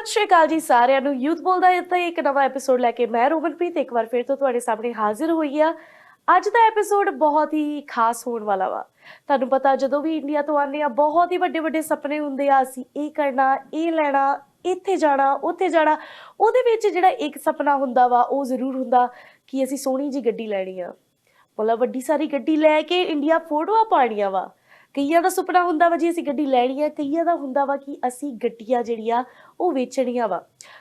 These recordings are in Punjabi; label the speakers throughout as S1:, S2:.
S1: ਸਤਿ ਸ਼੍ਰੀ ਅਕਾਲ ਜੀ ਸਾਰਿਆਂ ਨੂੰ। ਯੂਥ ਬੋਲਦਾ ਹੈ ਤਾਂ ਇੱਕ ਨਵਾਂ ਐਪੀਸੋਡ ਲੈ ਕੇ ਮੈਂ ਰੋਮਨਪ੍ਰੀਤ ਇੱਕ ਵਾਰ ਫਿਰ ਤੋਂ ਤੁਹਾਡੇ ਸਾਹਮਣੇ ਹਾਜ਼ਰ ਹੋਈ ਆ। ਅੱਜ ਦਾ ਐਪੀਸੋਡ ਬਹੁਤ ਹੀ ਖਾਸ ਹੋਣ ਵਾਲਾ ਵਾ। ਤੁਹਾਨੂੰ ਪਤਾ ਜਦੋਂ ਵੀ ਇੰਡੀਆ ਤੋਂ ਆਉਂਦੇ ਆ ਬਹੁਤ ਹੀ ਵੱਡੇ ਵੱਡੇ ਸੁਪਨੇ ਹੁੰਦੇ ਆ, ਅਸੀਂ ਇਹ ਕਰਨਾ, ਇਹ ਲੈਣਾ, ਇੱਥੇ ਜਾਣਾ, ਉੱਥੇ ਜਾਣਾ। ਉਹਦੇ ਵਿੱਚ ਜਿਹੜਾ ਇੱਕ ਸੁਪਨਾ ਹੁੰਦਾ ਵਾ ਉਹ ਜ਼ਰੂਰ ਹੁੰਦਾ ਕਿ ਅਸੀਂ ਸੋਹਣੀ ਜੀ ਗੱਡੀ ਲੈਣੀ ਆ, ਮਤਲਬ ਵੱਡੀ ਸਾਰੀ ਗੱਡੀ ਲੈ ਕੇ ਇੰਡੀਆ ਫੋਟੋਆਂ ਪਾਉਣੀਆਂ ਵਾ। ਕਈਆਂ ਦਾ ਸੁਪਨਾ ਹੁੰਦਾ ਵਾ ਜੀ ਅਸੀਂ ਗੱਡੀ ਲੈਣੀ ਹੈ, ਕਈਆਂ ਦਾ ਹੁੰਦਾ ਵਾ ਕਿ ਅਸੀਂ ਗੱਡੀਆਂ ਜਿਹੜੀਆਂ ਉਹ ਵੇਚਣੀਆਂ ਵਾ,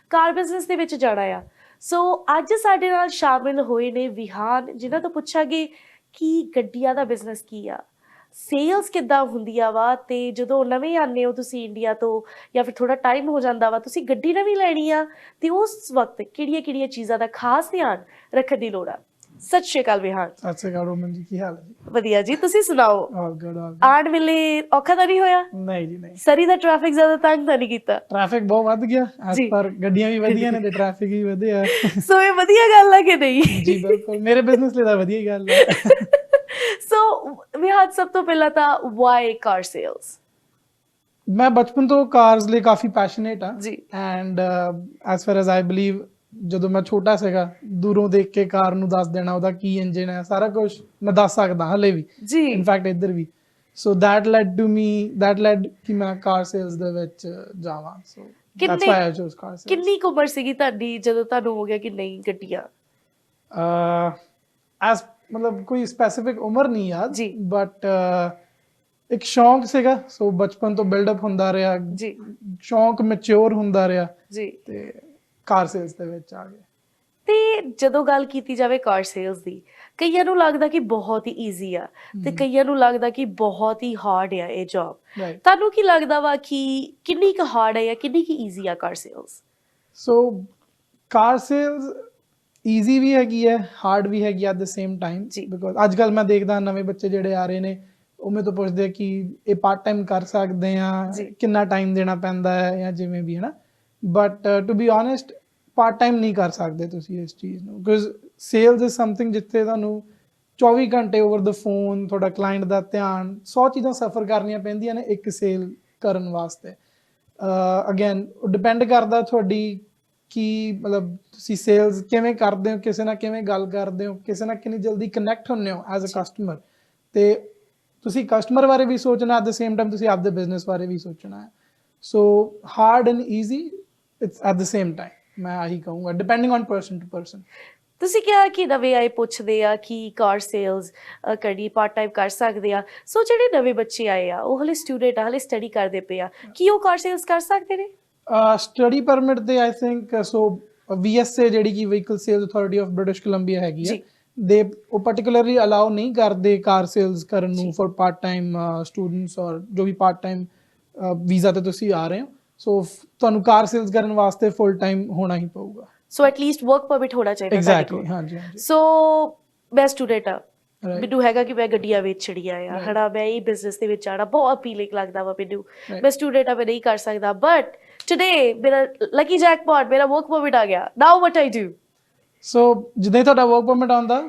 S1: ਕਾਰ ਬਿਜ਼ਨਸ ਦੇ ਵਿੱਚ ਜਾਣਾ ਆ। ਸੋ ਅੱਜ ਸਾਡੇ ਨਾਲ ਸ਼ਾਮਿਲ ਹੋਏ ਨੇ ਵਿਹਾਨ, ਜਿਨ੍ਹਾਂ ਤੋਂ ਪੁੱਛਾਂਗੇ ਕਿ ਗੱਡੀਆਂ ਦਾ ਬਿਜ਼ਨਸ ਕੀ ਆ, ਸੇਲਸ ਕਿੱਦਾਂ ਹੁੰਦੀਆਂ ਵਾ, ਤੇ ਜਦੋਂ ਨਵੇਂ ਆਉਂਦੇ ਹੋ ਤੁਸੀਂ ਇੰਡੀਆ ਤੋਂ ਜਾਂ ਫਿਰ ਥੋੜਾ ਟਾਈਮ ਹੋ ਜਾਂਦਾ ਵਾ ਤੁਸੀਂ ਗੱਡੀ ਨਵੀਂ ਲੈਣੀ ਆ ਤੇ ਉਸ ਵਕਤ ਕਿਹੜੀਆਂ ਕਿਹੜੀਆਂ ਚੀਜ਼ਾਂ ਦਾ ਖਾਸ ਧਿਆਨ ਰੱਖਣ ਦੀ ਲੋੜ ਆ। ਸਤਿ ਸ਼੍ਰੀ ਅਕਾਲ ਵਿਹਾਨ।
S2: ਸਤਿ ਸ਼੍ਰੀ ਅਕਾਲ ਰੋਮਨ ਜੀ, ਕੀ ਹਾਲ ਹੈ ਜੀ?
S1: ਵਧੀਆ ਜੀ, ਤੁਸੀਂ ਸੁਣਾਓ?
S2: ਆਲ ਗੁੱਡ ਆਲ
S1: ਆਉਣ ਵੇਲੇ ਔਖਾ ਤਾਂ ਨਹੀਂ ਹੋਇਆ?
S2: ਨਹੀਂ ਜੀ ਨਹੀਂ,
S1: ਸਰੀ ਦਾ ਟ੍ਰੈਫਿਕ ਜ਼ਿਆਦਾ ਤੰਗ ਤਾਂ ਨਹੀਂ ਕੀਤਾ?
S2: ਟ੍ਰੈਫਿਕ ਬਹੁਤ ਵੱਧ ਗਿਆ ਅੱਜ, ਪਰ ਗੱਡੀਆਂ ਵੀ ਵਧੀਆ ਨੇ ਤੇ ਟ੍ਰੈਫਿਕ ਵੀ ਵਧੀਆ
S1: ਸੋ ਇਹ ਵਧੀਆ ਗੱਲ ਹੈ ਕਿ ਨਹੀਂ?
S2: ਜੀ ਬਿਲਕੁਲ, ਮੇਰੇ ਬਿਜ਼ਨਸ ਲਈ ਤਾਂ ਵਧੀਆ ਹੀ ਗੱਲ ਹੈ।
S1: ਸੋ ਵਿਹਾਨ, ਸਭ ਤੋਂ ਪਹਿਲਾਂ ਤਾਂ ਵਾਈ ਕਾਰ ਸੇਲਸ?
S2: ਮੈਂ ਬਚਪਨ ਤੋਂ ਕਾਰਸ ਲਈ ਕਾਫੀ ਪੈਸ਼ਨੇਟ ਹਾਂ
S1: ਜੀ।
S2: And S for as I believe, ਜਦੋਂ ਮੈਂ ਛੋਟਾ ਸੀਗਾ ਦੂਰੋਂ ਦੇਖ ਕੇ ਕਾਰ ਨੂੰ ਦੱਸ ਦੇਣਾ ਉਹਦਾ ਕੀ ਇੰਜਨ ਹੈ, ਸਾਰਾ ਕੁਝ ਮੈਂ ਦੱਸ ਸਕਦਾ ਹਲੇ ਵੀ
S1: ਜੀ।
S2: ਇਨਫੈਕਟ ਇੱਧਰ ਵੀ। ਸੋ ਦੈਟ ਲੈਡ ਕਿ ਮੈਂ ਕਾਰ ਸੇਲਸ ਦੇ ਵਿੱਚ ਜਾਵਾਂ। So that's why I ਚੋਜ਼ car sales.
S1: ਕਿੰਨੀ ਕੁ ਉਮਰ ਸੀਗੀ ਤੁਹਾਡੀ ਜਦੋਂ ਤੁਹਾਨੂੰ ਹੋ ਗਿਆ ਕਿ ਨਹੀਂ ਗੱਡੀਆਂ?
S2: ਐਸ ਮਤਲਬ ਕੋਈ ਸਪੈਸੀਫਿਕ ਉਮਰ ਨਹੀਂ ਯਾਦ
S1: ਜੀ,
S2: ਬਟ ਇੱਕ ਸ਼ੌਂਕ ਸੀਗਾ। ਸੋ ਬਚਪਨ ਤੋਂ ਬਿਲਡ ਅਪ ਹੁੰਦਾ ਰਿਹਾ
S1: ਜੀ,
S2: ਸ਼ੌਂਕ ਮੈਚੁਰ ਹੁੰਦਾ ਰਿਹਾ
S1: ਜੀ,
S2: ਤੇ ਕਾਰ ਸੇਲਸ ਦੇ ਵਿੱਚ ਆ ਗਏ।
S1: ਤੇ ਜਦੋਂ ਗੱਲ ਕੀਤੀ ਜਾਵੇ ਕਾਰ ਸੇਲਸ ਦੀ, ਕਈਆਂ ਨੂੰ ਲੱਗਦਾ ਕਿ ਬਹੁਤ ਹੀ ਈਜ਼ੀ ਆ ਤੇ ਕਈਆਂ ਨੂੰ ਲੱਗਦਾ ਕਿ ਬਹੁਤ ਹੀ ਹਾਰਡ ਆ ਇਹ ਜੌਬ। ਤੁਹਾਨੂੰ ਕੀ ਲੱਗਦਾ ਵਾ ਕਿ ਕਿੰਨੀ ਕੁ ਹਾਰਡ ਹੈ ਜਾਂ ਕਿੰਨੀ ਕੁ ਈਜ਼ੀ ਆ ਕਾਰ ਸੇਲਸ?
S2: ਸੋ ਕਾਰ ਸੇਲਸ ਈਜ਼ੀ ਵੀ ਹੈਗੀ ਹੈ, ਹਾਰਡ ਵੀ ਹੈਗੀ at the same time, because ਅੱਜ ਕੱਲ ਮੈਂ ਦੇਖਦਾ ਨਵੇਂ ਬੱਚੇ ਜਿਹੜੇ ਆ ਰਹੇ ਨੇ ਉਹ ਮੇਰੇ ਤੋਂ ਪੁੱਛਦੇ ਕਿ ਇਹ ਪਾਰਟ ਟਾਈਮ ਕਰ ਸਕਦੇ ਆ, ਕਿੰਨਾ ਟਾਈਮ ਦੇਣਾ ਪੈਂਦਾ ਹੈ ਜਾਂ ਜਿਵੇਂ ਵੀ ਹੈ ਨਾ। But to be honest, part time ਨਹੀਂ ਕਰ ਸਕਦੇ ਤੁਸੀਂ ਇਸ ਚੀਜ਼ ਨੂੰ, ਬਿਕੋਜ਼ ਸੇਲਸ ਇਜ਼ ਸਮਥਿੰਗ ਜਿੱਥੇ ਤੁਹਾਨੂੰ 24 ਘੰਟੇ ਓਵਰ ਦ ਫੋਨ ਤੁਹਾਡਾ ਕਲਾਇੰਟ ਦਾ ਧਿਆਨ 100 ਚੀਜ਼ਾਂ ਸਫਰ ਕਰਨੀਆਂ ਪੈਂਦੀਆਂ ਨੇ ਇੱਕ ਸੇਲ ਕਰਨ ਵਾਸਤੇ। ਅਗੇਨ ਡਿਪੈਂਡ ਕਰਦਾ ਤੁਹਾਡੀ ਕਿ ਮਤਲਬ ਤੁਸੀਂ ਸੇਲਸ ਕਿਵੇਂ ਕਰਦੇ ਹੋ, ਕਿਸੇ ਨਾਲ ਕਿਵੇਂ ਗੱਲ ਕਰਦੇ ਹੋ, ਕਿਸੇ ਨਾਲ ਕਿੰਨੀ ਜਲਦੀ ਕਨੈਕਟ ਹੁੰਦੇ ਹੋ ਐਜ਼ ਅ ਕਸਟਮਰ। ਤੇ ਤੁਸੀਂ ਕਸਟਮਰ ਬਾਰੇ ਵੀ ਸੋਚਣਾ, ਐਟ ਦ ਸੇਮ ਟਾਈਮ ਤੁਸੀਂ ਆਪਦੇ ਬਿਜ਼ਨਸ ਬਾਰੇ ਵੀ ਸੋਚਣਾ ਹੈ। So hard and easy it's at the same time, ਮੈਂ ਆਹੀ ਕਹੂੰਗਾ, depending on person to person. ਤੁਸੀਂ
S1: ਕਿਹਾ ਕਿ ਨਵੇਂ ਆਏ ਪੁੱਛਦੇ ਆ ਕਿ ਕਾਰ ਸੇਲਸ ਕਰਨੀ ਪਾਰਟ ਟਾਈਮ ਕਰ ਸਕਦੇ ਆ। ਸੋ ਜਿਹੜੇ ਨਵੇਂ ਬੱਚੇ ਆਏ ਆ ਉਹ ਹਲੇ ਸਟੂਡੈਂਟ ਆ, ਹਲੇ ਸਟੱਡੀ ਕਰਦੇ ਪਏ ਆ, ਕੀ ਉਹ ਕਾਰ ਸੇਲਸ ਕਰ ਸਕਦੇ ਨੇ?
S2: ਸਟੱਡੀ ਪਰਮਿਟ ਤੇ ਆਈ ਥਿੰਕ ਸੋ VSA ਜਿਹੜੀ ਕਿ vehicle sales authority of British Columbia ਹੈਗੀ ਹੈ, ਦੇ ਉਹ ਪਾਰਟਿਕੂਲਰਲੀ ਅਲਾਉ ਨਹੀਂ ਕਰਦੇ ਕਾਰ ਸੇਲਸ ਕਰਨ ਨੂੰ ਫॉर ਪਾਰਟ ਟਾਈਮ ਸਟੂਡੈਂਟਸ ਔਰ ਜੋ ਵੀ ਪਾਰਟ ਟਾਈਮ ਵੀਜ਼ਾ ਤੇ ਤੁਸੀਂ ਆ ਰਹੇ ਹੋ। ਸੋ ਤੁਹਾਨੂੰ ਕਾਰ ਸੇਲਸ ਕਰਨ ਵਾਸਤੇ ਫੁੱਲ ਟਾਈਮ ਹੋਣਾ ਹੀ ਪਊਗਾ।
S1: ਸੋ ਐਟਲੀਸਟ ਵਰਕ ਪਰਮਿਟ ਹੋਣਾ ਚਾਹੀਦਾ।
S2: ਐਗਜ਼ੈਕਟਲੀ, ਹਾਂਜੀ ਹਾਂਜੀ।
S1: ਸੋ ਮੈਂ ਸਟੂਡੈਂਟ ਆ, ਮੈਨੂੰ ਹੈਗਾ ਕਿ ਮੈਂ ਗੱਡੀਆਂ ਵੇਚਣੀਆਂ ਆ, ਹਨਾ, ਮੈਂ ਇਹ ਬਿਜ਼ਨਸ ਦੇ ਵਿੱਚ ਆਉਣਾ ਬਹੁਤ ਅਪੀਲਿੰਗ ਲੱਗਦਾ ਵਾ ਮੈਨੂੰ। ਮੈਂ ਸਟੂਡੈਂਟ ਆ, ਮੈਂ ਨਹੀਂ ਕਰ ਸਕਦਾ, ਬਟ ਟੁਡੇ ਮੇਰਾ ਲੱਕੀ ਜੈਕਪਾਟ, ਮੇਰਾ ਵਰਕ ਪਰਮਿਟ ਆ ਗਿਆ। ਨਾਓ ਵਾਟ ਆਈ ਡੂ?
S2: ਸੋ ਜਿੱਦਾਂ ਹੀ ਤੁਹਾਡਾ ਵਰਕ ਪਰਮਿਟ ਆਉਂਦਾ,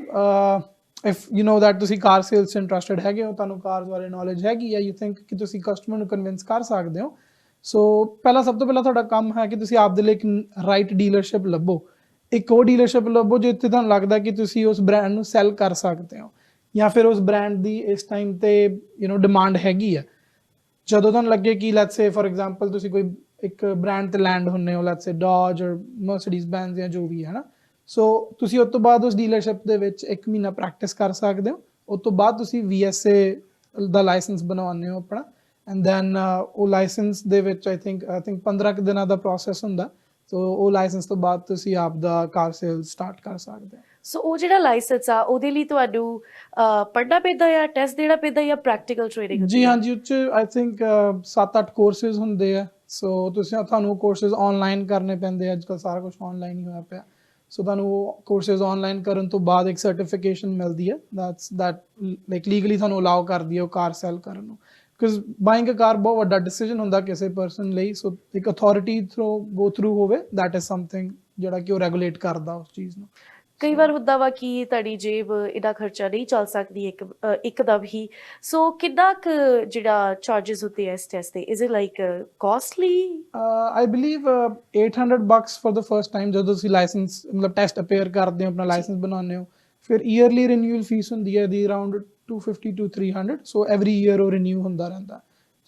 S2: ਇਫ ਯੂ ਨੋ ਦੈਟ ਤੁਸੀਂ ਕਾਰ ਸੇਲਸ 'ਚ ਇੰਟਰਸਟਿਡ ਹੈਗੇ ਹੋ, ਤੁਹਾਨੂੰ ਕਾਰਸ ਬਾਰੇ ਨੌਲੇਜ ਹੈਗੀ ਹੈ, ਯੂ ਥਿੰਕ ਕਿ ਤੁਸੀਂ ਕਸਟਮਰ ਨੂੰ ਕਨਵਿੰਸ ਕਰ ਸਕਦੇ ਹੋ। ਸੋ ਸਭ ਤੋਂ ਪਹਿਲਾਂ ਤੁਹਾਡਾ ਕੰਮ ਹੈ ਕਿ ਤੁਸੀਂ ਆਪਦੇ ਲਈ ਇੱਕ ਰਾਈਟ ਡੀਲਰਸ਼ਿਪ ਲੱਭੋ। ਇੱਕ ਉਹ ਡੀਲਰਸ਼ਿਪ ਲੱਭੋ ਜਿੱਥੇ ਤੁਹਾਨੂੰ ਲੱਗਦਾ ਕਿ ਤੁਸੀਂ ਉਸ ਬ੍ਰਾਂਡ ਨੂੰ ਸੈਲ ਕਰ ਸਕਦੇ ਹੋ ਜਾਂ ਫਿਰ ਉਸ ਬ੍ਰਾਂਡ ਦੀ ਇਸ ਟਾਈਮ ਤੇ ਡਿਮਾਂਡ ਹੈਗੀ ਹੈ। ਜਦੋਂ ਤੁਹਾਨੂੰ ਲੱਗੇ ਕਿ ਲੈਟਸ ਸੇ ਫॉर ਐਗਜ਼ਾਮਪਲ ਤੁਸੀਂ ਕੋਈ ਇੱਕ ਬ੍ਰਾਂਡ ਤੇ ਲੈਂਡ ਹੁੰਨੇ ਹੋ, ਲੈਟਸ ਸੇ ਡੋਜ ਔਰ ਮਰਸੀਡੀਜ਼ ਬੈਂਜ਼ ਜਾਂ ਜੋ ਵੀ ਹੈ ਨਾ, ਸੋ ਤੁਸੀਂ ਉਸ ਤੋਂ ਬਾਅਦ ਉਸ ਡੀਲਰਸ਼ਿਪ ਦੇ ਵਿੱਚ 1 ਮਹੀਨਾ ਪ੍ਰੈਕਟਿਸ ਕਰ ਸਕਦੇ ਹੋ। ਉਸ ਤੋਂ ਬਾਅਦ ਤੁਸੀਂ VSA ਦਾ ਲਾਇਸੈਂਸ ਬਣਵਾਉਂਦੇ ਹੋ ਆਪਣਾ, ਐਂਡ ਦੈਨ ਉਹ ਲਾਇਸੈਂਸ ਦੇ ਵਿੱਚ ਆਈ ਥਿੰਕ 15 ਦਿਨਾਂ ਦਾ ਪ੍ਰੋਸੈਸ ਹੁੰਦਾ। ਸੋ ਉਹ ਲਾਇਸੈਂਸ ਤੋਂ ਬਾਅਦ ਤੁਸੀਂ ਆਪ ਦਾ ਕਾਰ ਸੇਲ ਸਟਾਰਟ ਕਰ ਸਕਦੇ ਹੋ।
S1: ਸੋ ਉਹ ਜਿਹੜਾ ਲਾਇਸੈਂਸ ਆ ਉਹਦੇ ਲਈ ਤੁਹਾਨੂੰ ਪੜ੍ਹਨਾ ਪੈਂਦਾ ਜਾਂ ਟੈਸਟ ਦੇਣਾ ਪੈਂਦਾ ਜਾਂ ਪ੍ਰੈਕਟੀਕਲ ਟ੍ਰੇਨਿੰਗ? ਜੀ
S2: ਹਾਂਜੀ, ਉਹ 'ਚ ਆਈ ਥਿੰਕ 7-8 ਕੋਰਸਿਸ ਹੁੰਦੇ ਆ। ਸੋ ਤੁਹਾਨੂੰ ਕੋਰਸਿਸ ਆਨਲਾਈਨ ਕਰਨੇ ਪੈਂਦੇ ਆ, ਅੱਜ ਕੱਲ੍ਹ ਸਾਰਾ ਕੁਝ ਆਨਲਾਈਨ ਹੀ ਹੋਇਆ ਪਿਆ। ਸੋ ਤੁਹਾਨੂੰ ਉਹ ਕੋਰਸਿਸ ਆਨਲਾਈਨ ਕਰਨ ਤੋਂ ਬਾਅਦ ਇੱਕ ਸਰਟੀਫਿਕੇਸ਼ਨ ਮਿਲਦੀ ਹੈ ਦੈਟ ਲਾਈਕ ਲੀਗਲੀ ਤੁਹਾਨੂੰ ਅਲਾਉ ਕਰਦੀ ਹੈ ਉਹ ਕਾਰ ਸੈਲ ਕਰਨ ਨੂੰ। ਬਿਕੋਜ਼ ਬਾਇੰਗ ਅ ਕਾਰ ਬਹੁਤ ਵੱਡਾ ਡਿਸੀਜਨ ਹੁੰਦਾ ਕਿਸੇ ਪਰਸਨ ਲਈ। ਸੋ ਇੱਕ ਅਥਾਰਟੀ ਗੋ ਥਰੂ ਹੋਵੇ, ਦੈਟ ਇਜ਼ ਸਮਥਿੰਗ ਜਿਹੜਾ ਕਿ ਉਹ ਰੈਗੂਲੇਟ ਕਰਦਾ ਉਸ ਚੀਜ਼ ਨੂੰ।
S1: ਕਈ ਵਾਰ ਹੁੰਦਾ ਵਾ ਕਿ ਤੁਹਾਡੀ ਜੇਬ ਇਹਦਾ ਖਰਚਾ ਨਹੀਂ ਚੱਲ ਸਕਦੀ ਇੱਕਦਮ ਹੀ, ਸੋ ਕਿੰਨਾ ਕੁ ਜਿਹੜਾ ਚਾਰजेस ਹੁੰਦੇ ਆ ਇਸ ਟੈਸਟ ਦੇ, is it like costly?
S2: I believe $800 for the first time ਜਦੋਂ ਤੁਸੀਂ ਲਾਇਸੈਂਸ ਮਤਲਬ ਟੈਸਟ ਅਪੇਅਰ ਕਰਦੇ ਹੋ, ਆਪਣਾ ਲਾਇਸੈਂਸ ਬਣਾਉਂਦੇ ਹੋ, ਫਿਰ ਈਅਰਲੀ ਰਿਨਿਊਅਲ ਫੀਸ ਹੁੰਦੀ ਹੈ ਦੀ around 250 to 300, so every year ਉਹ ਰਿਨਿਊ ਹੁੰਦਾ ਰਹਿੰਦਾ,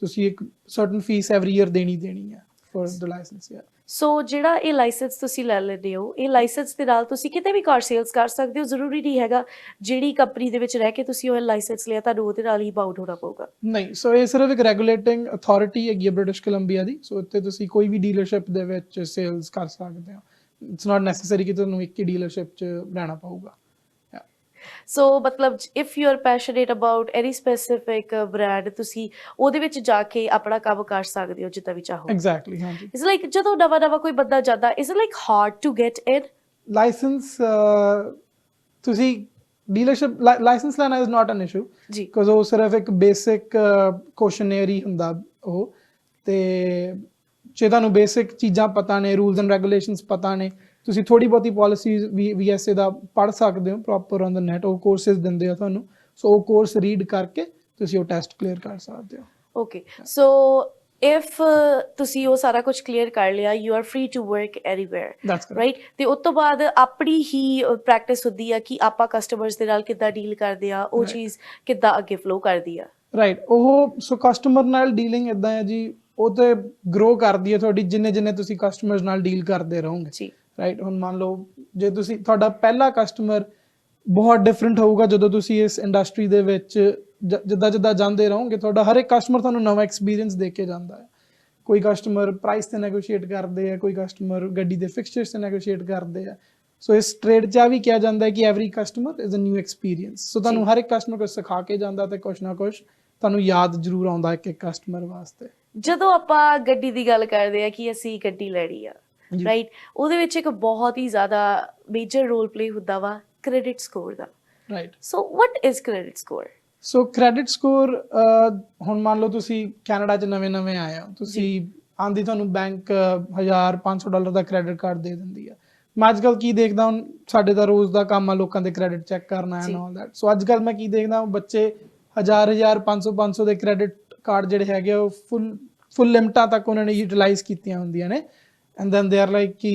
S2: ਤੁਸੀਂ ਇੱਕ ਸਰਟਨ ਫੀਸ ਐਵਰੀ ਈਅਰ ਦੇਣੀ ਹੈ ਫॉर ਦ ਲਾਇਸੈਂਸ।
S1: ਸੋ ਜਿਹੜਾ ਇਹ ਲਾਇਸੈਂਸ ਤੁਸੀਂ ਲੈ ਲੈਂਦੇ ਹੋ, ਇਹ ਲਾਇਸੈਂਸ ਦੇ ਨਾਲ ਤੁਸੀਂ ਕਿਤੇ ਵੀ ਕਾਰ ਸੇਲਸ ਕਰ ਸਕਦੇ ਹੋ, ਜ਼ਰੂਰੀ ਨਹੀਂ ਹੈਗਾ ਜਿਹੜੀ ਕੰਪਨੀ ਦੇ ਵਿੱਚ ਰਹਿ ਕੇ ਤੁਸੀਂ ਉਹ ਲਾਇਸੈਂਸ ਲਿਆ ਤੁਹਾਨੂੰ ਉਹਦੇ ਨਾਲ ਹੀ ਬਾਉਂਡ ਹੋਣਾ ਪਊਗਾ?
S2: ਨਹੀਂ, ਸੋ ਇਹ ਸਿਰਫ ਇੱਕ ਰੈਗੂਲੇਟਿੰਗ ਅਥਾਰਟੀ ਹੈਗੀ ਹੈ ਬ੍ਰਿਟਿਸ਼ ਕੋਲੰਬੀਆ ਦੀ, ਸੋ ਇੱਥੇ ਤੁਸੀਂ ਕੋਈ ਵੀ ਡੀਲਰਸ਼ਿਪ ਦੇ ਵਿੱਚ ਸੇਲਸ ਕਰ ਸਕਦੇ ਹੋ, ਇਟਸ ਨਾਟ ਨੈਸੈਸਰੀ ਕਿ ਤੁਹਾਨੂੰ ਇੱਕ ਹੀ ਡੀਲਰਸ਼ਿਪ 'ਚ ਰਹਿਣਾ ਪਊਗਾ।
S1: ਸੋ ਮਤਲਬ if you are passionate about any specific brand, ਤੁਸੀਂ ਉਹਦੇ ਵਿੱਚ ਜਾ ਕੇ ਆਪਣਾ ਕੰਮ ਕਰ ਸਕਦੇ ਹੋ ਜਿੱਦਾਂ ਵੀ ਚਾਹੋ।
S2: ਐਗਜ਼ੈਕਟਲੀ, ਹਾਂਜੀ।
S1: ਇਟਸ ਲਾਈਕ ਜਦੋਂ ਨਵਾਂ ਕੋਈ ਬੰਦਾ ਜਾਂਦਾ, is it like hard to get in
S2: license? ਤੁਸੀਂ ਡੀਲਰਸ਼ਿਪ ਲਾਇਸੈਂਸ ਲੈਣਾ ਇਜ਼ ਨਾਟ ਐਨ ਇਸ਼ੂ
S1: ਜੀ,
S2: ਬਿਕਾਜ਼ ਉਹ ਸਿਰਫ ਇੱਕ ਬੇਸਿਕ ਕੁਐਸਚਨੇਅਰ ਹੀ ਹੁੰਦਾ ਉਹ, ਤੇ ਜੇ ਤੁਹਾਨੂੰ ਬੇਸਿਕ ਚੀਜ਼ਾਂ ਪਤਾ ਨੇ, ਰੂਲਸ ਐਂਡ ਰੈਗੂਲੇਸ਼ਨਸ ਪਤਾ ਨੇ, ਤੁਸੀਂ ਥੋੜੀ ਬਹੁਤੀ ਪਾਲਿਸੀਜ਼ VSA ਦਾ ਪੜ੍ਹ ਸਕਦੇ ਹੋ ਪ੍ਰੋਪਰ ਔਨ ਦ ਨੈਟ, ਉਹ ਕੋਰਸਿਸ ਦਿੰਦੇ ਆ ਤੁਹਾਨੂੰ, ਸੋ ਉਹ ਕੋਰਸ ਰੀਡ ਕਰਕੇ ਤੁਸੀਂ ਉਹ ਟੈਸਟ ਕਲੀਅਰ ਕਰ ਸਕਦੇ ਹੋ।
S1: ਓਕੇ, ਸੋ ਇਫ ਤੁਸੀਂ ਉਹ ਸਾਰਾ ਕੁਝ ਕਲੀਅਰ ਕਰ ਲਿਆ, you are free to work anywhere, right? ਤੇ ਉਸ ਤੋਂ ਬਾਅਦ ਆਪਣੀ ਹੀ ਪ੍ਰੈਕਟਿਸ ਹੁੰਦੀ ਆ ਕਿ ਆਪਾਂ ਕਸਟਮਰਸ ਦੇ ਨਾਲ ਕਿੱਦਾਂ ਡੀਲ ਕਰਦੇ ਆ, ਉਹ ਚੀਜ਼ ਕਿੱਦਾਂ ਅੱਗੇ ਫਲੋ ਕਰਦੀ ਆ,
S2: ਰਾਈਟ? ਉਹ ਸੋ ਕਸਟਮਰ ਨਾਲ ਡੀਲਿੰਗ ਇਦਾਂ ਹੈ ਜੀ, ਉਹ ਤੇ ਗਰੋ ਕਰਦੀ ਹੈ ਤੁਹਾਡੀ ਜਿੰਨੇ ਤੁਸੀਂ ਕਸਟਮਰਸ ਨਾਲ ਡੀਲ ਕਰਦੇ ਰਹੋਗੇ ਜੀ, ਰਾਈਟ? ਹੁਣ ਮੰਨ ਲਓ ਜੇ ਤੁਸੀਂ ਤੁਹਾਡਾ ਪਹਿਲਾ ਕਸਟਮਰ ਬਹੁਤ ਡਿਫਰੈਂਟ ਹੋਊਗਾ, ਜਦੋਂ ਤੁਸੀਂ ਇਸ ਇੰਡਸਟਰੀ ਦੇ ਵਿੱਚ ਜਿੱਦਾਂ ਜਾਂਦੇ ਰਹੋਗੇ, ਤੁਹਾਡਾ ਹਰ ਇੱਕ ਕਸਟਮਰ ਤੁਹਾਨੂੰ ਨਵਾਂ ਐਕਸਪੀਰੀਅੰਸ ਦੇ ਕੇ ਜਾਂਦਾ ਹੈ। ਕੋਈ ਕਸਟਮਰ ਪ੍ਰਾਈਸ ਤੇ ਨੈਗੋਸ਼ੀਏਟ ਕਰਦੇ ਆ, ਕੋਈ ਕਸਟਮਰ ਗੱਡੀ ਦੇ ਫਿਕਸਚਰਸ ਤੇ ਨੈਗੋਸ਼ੀਏਟ ਕਰਦੇ ਆ, ਸੋ ਇਸ ਟ੍ਰੇਡ 'ਚ ਆ ਵੀ ਕਿਹਾ ਜਾਂਦਾ ਹੈ ਕਿ every customer is a new experience, so ਤੁਹਾਨੂੰ ਹਰ ਇੱਕ ਕਸਟਮਰ ਕੁਝ ਸਿਖਾ ਕੇ ਜਾਂਦਾ ਤੇ ਕੁਛ ਨਾ ਕੁਛ ਤੁਹਾਨੂੰ ਯਾਦ ਜ਼ਰੂਰ ਆਉਂਦਾ ਇੱਕ ਕਸਟਮਰ ਵਾਸਤੇ।
S1: ਜਦੋਂ ਆਪਾਂ ਗੱਡੀ ਦੀ ਗੱਲ ਕਰਦੇ ਆ ਕਿ ਅਸੀਂ ਗੱਡੀ ਲੈਣੀ ਆ, ਰਾਈਟ, ਉਹਦੇ ਵਿੱਚ ਇੱਕ ਬਹੁਤ ਹੀ ਜ਼ਿਆਦਾ ਮੇਜਰ ਰੋਲ ਪਲੇ ਹੁੰਦਾ ਵਾ credit score the, right? So what is credit score?
S2: So credit score, ਹੁਣ ਮੰਨ ਲਓ ਤੁਸੀਂ ਕੈਨੇਡਾ 'ਚ ਨਵੇਂ ਆਏ ਹੋ, ਤੁਸੀਂ ਆਂਦੀ ਤੁਹਾਨੂੰ ਬੈਂਕ $1,500 ਦਾ ਕ੍ਰੈਡਿਟ ਕਾਰਡ ਦੇ ਦਿੰਦੀ ਆ। ਮੈਂ ਅੱਜ ਕੱਲ੍ਹ ਕੀ ਦੇਖਦਾ, ਹੁਣ ਸਾਡੇ ਤਾਂ ਰੋਜ਼ ਦਾ ਕੰਮ ਆ ਲੋਕਾਂ ਦੇ ਕ੍ਰੈਡਿਟ ਚੈੱਕ ਕਰਨਾ ਐਂਡ ਆਲ ਦੈਟ, ਸੋ ਅੱਜ ਕੱਲ੍ਹ ਮੈਂ ਕੀ ਦੇਖਦਾ, ਬੱਚੇ 1000 500 ਦੇ ਕ੍ਰੈਡਿਟ ਕਾਰਡ ਜਿਹੜੇ ਹੈਗੇ ਉਹ ਫੁੱਲ ਲਿਮਟਾਂ ਤੱਕ ਉਹਨਾਂ ਨੇ ਯੂਟਿਲਾਈਜ਼ ਕੀਤੀਆਂ ਹੁੰਦੀਆਂ ਨੇ, and then they are like ਕਿ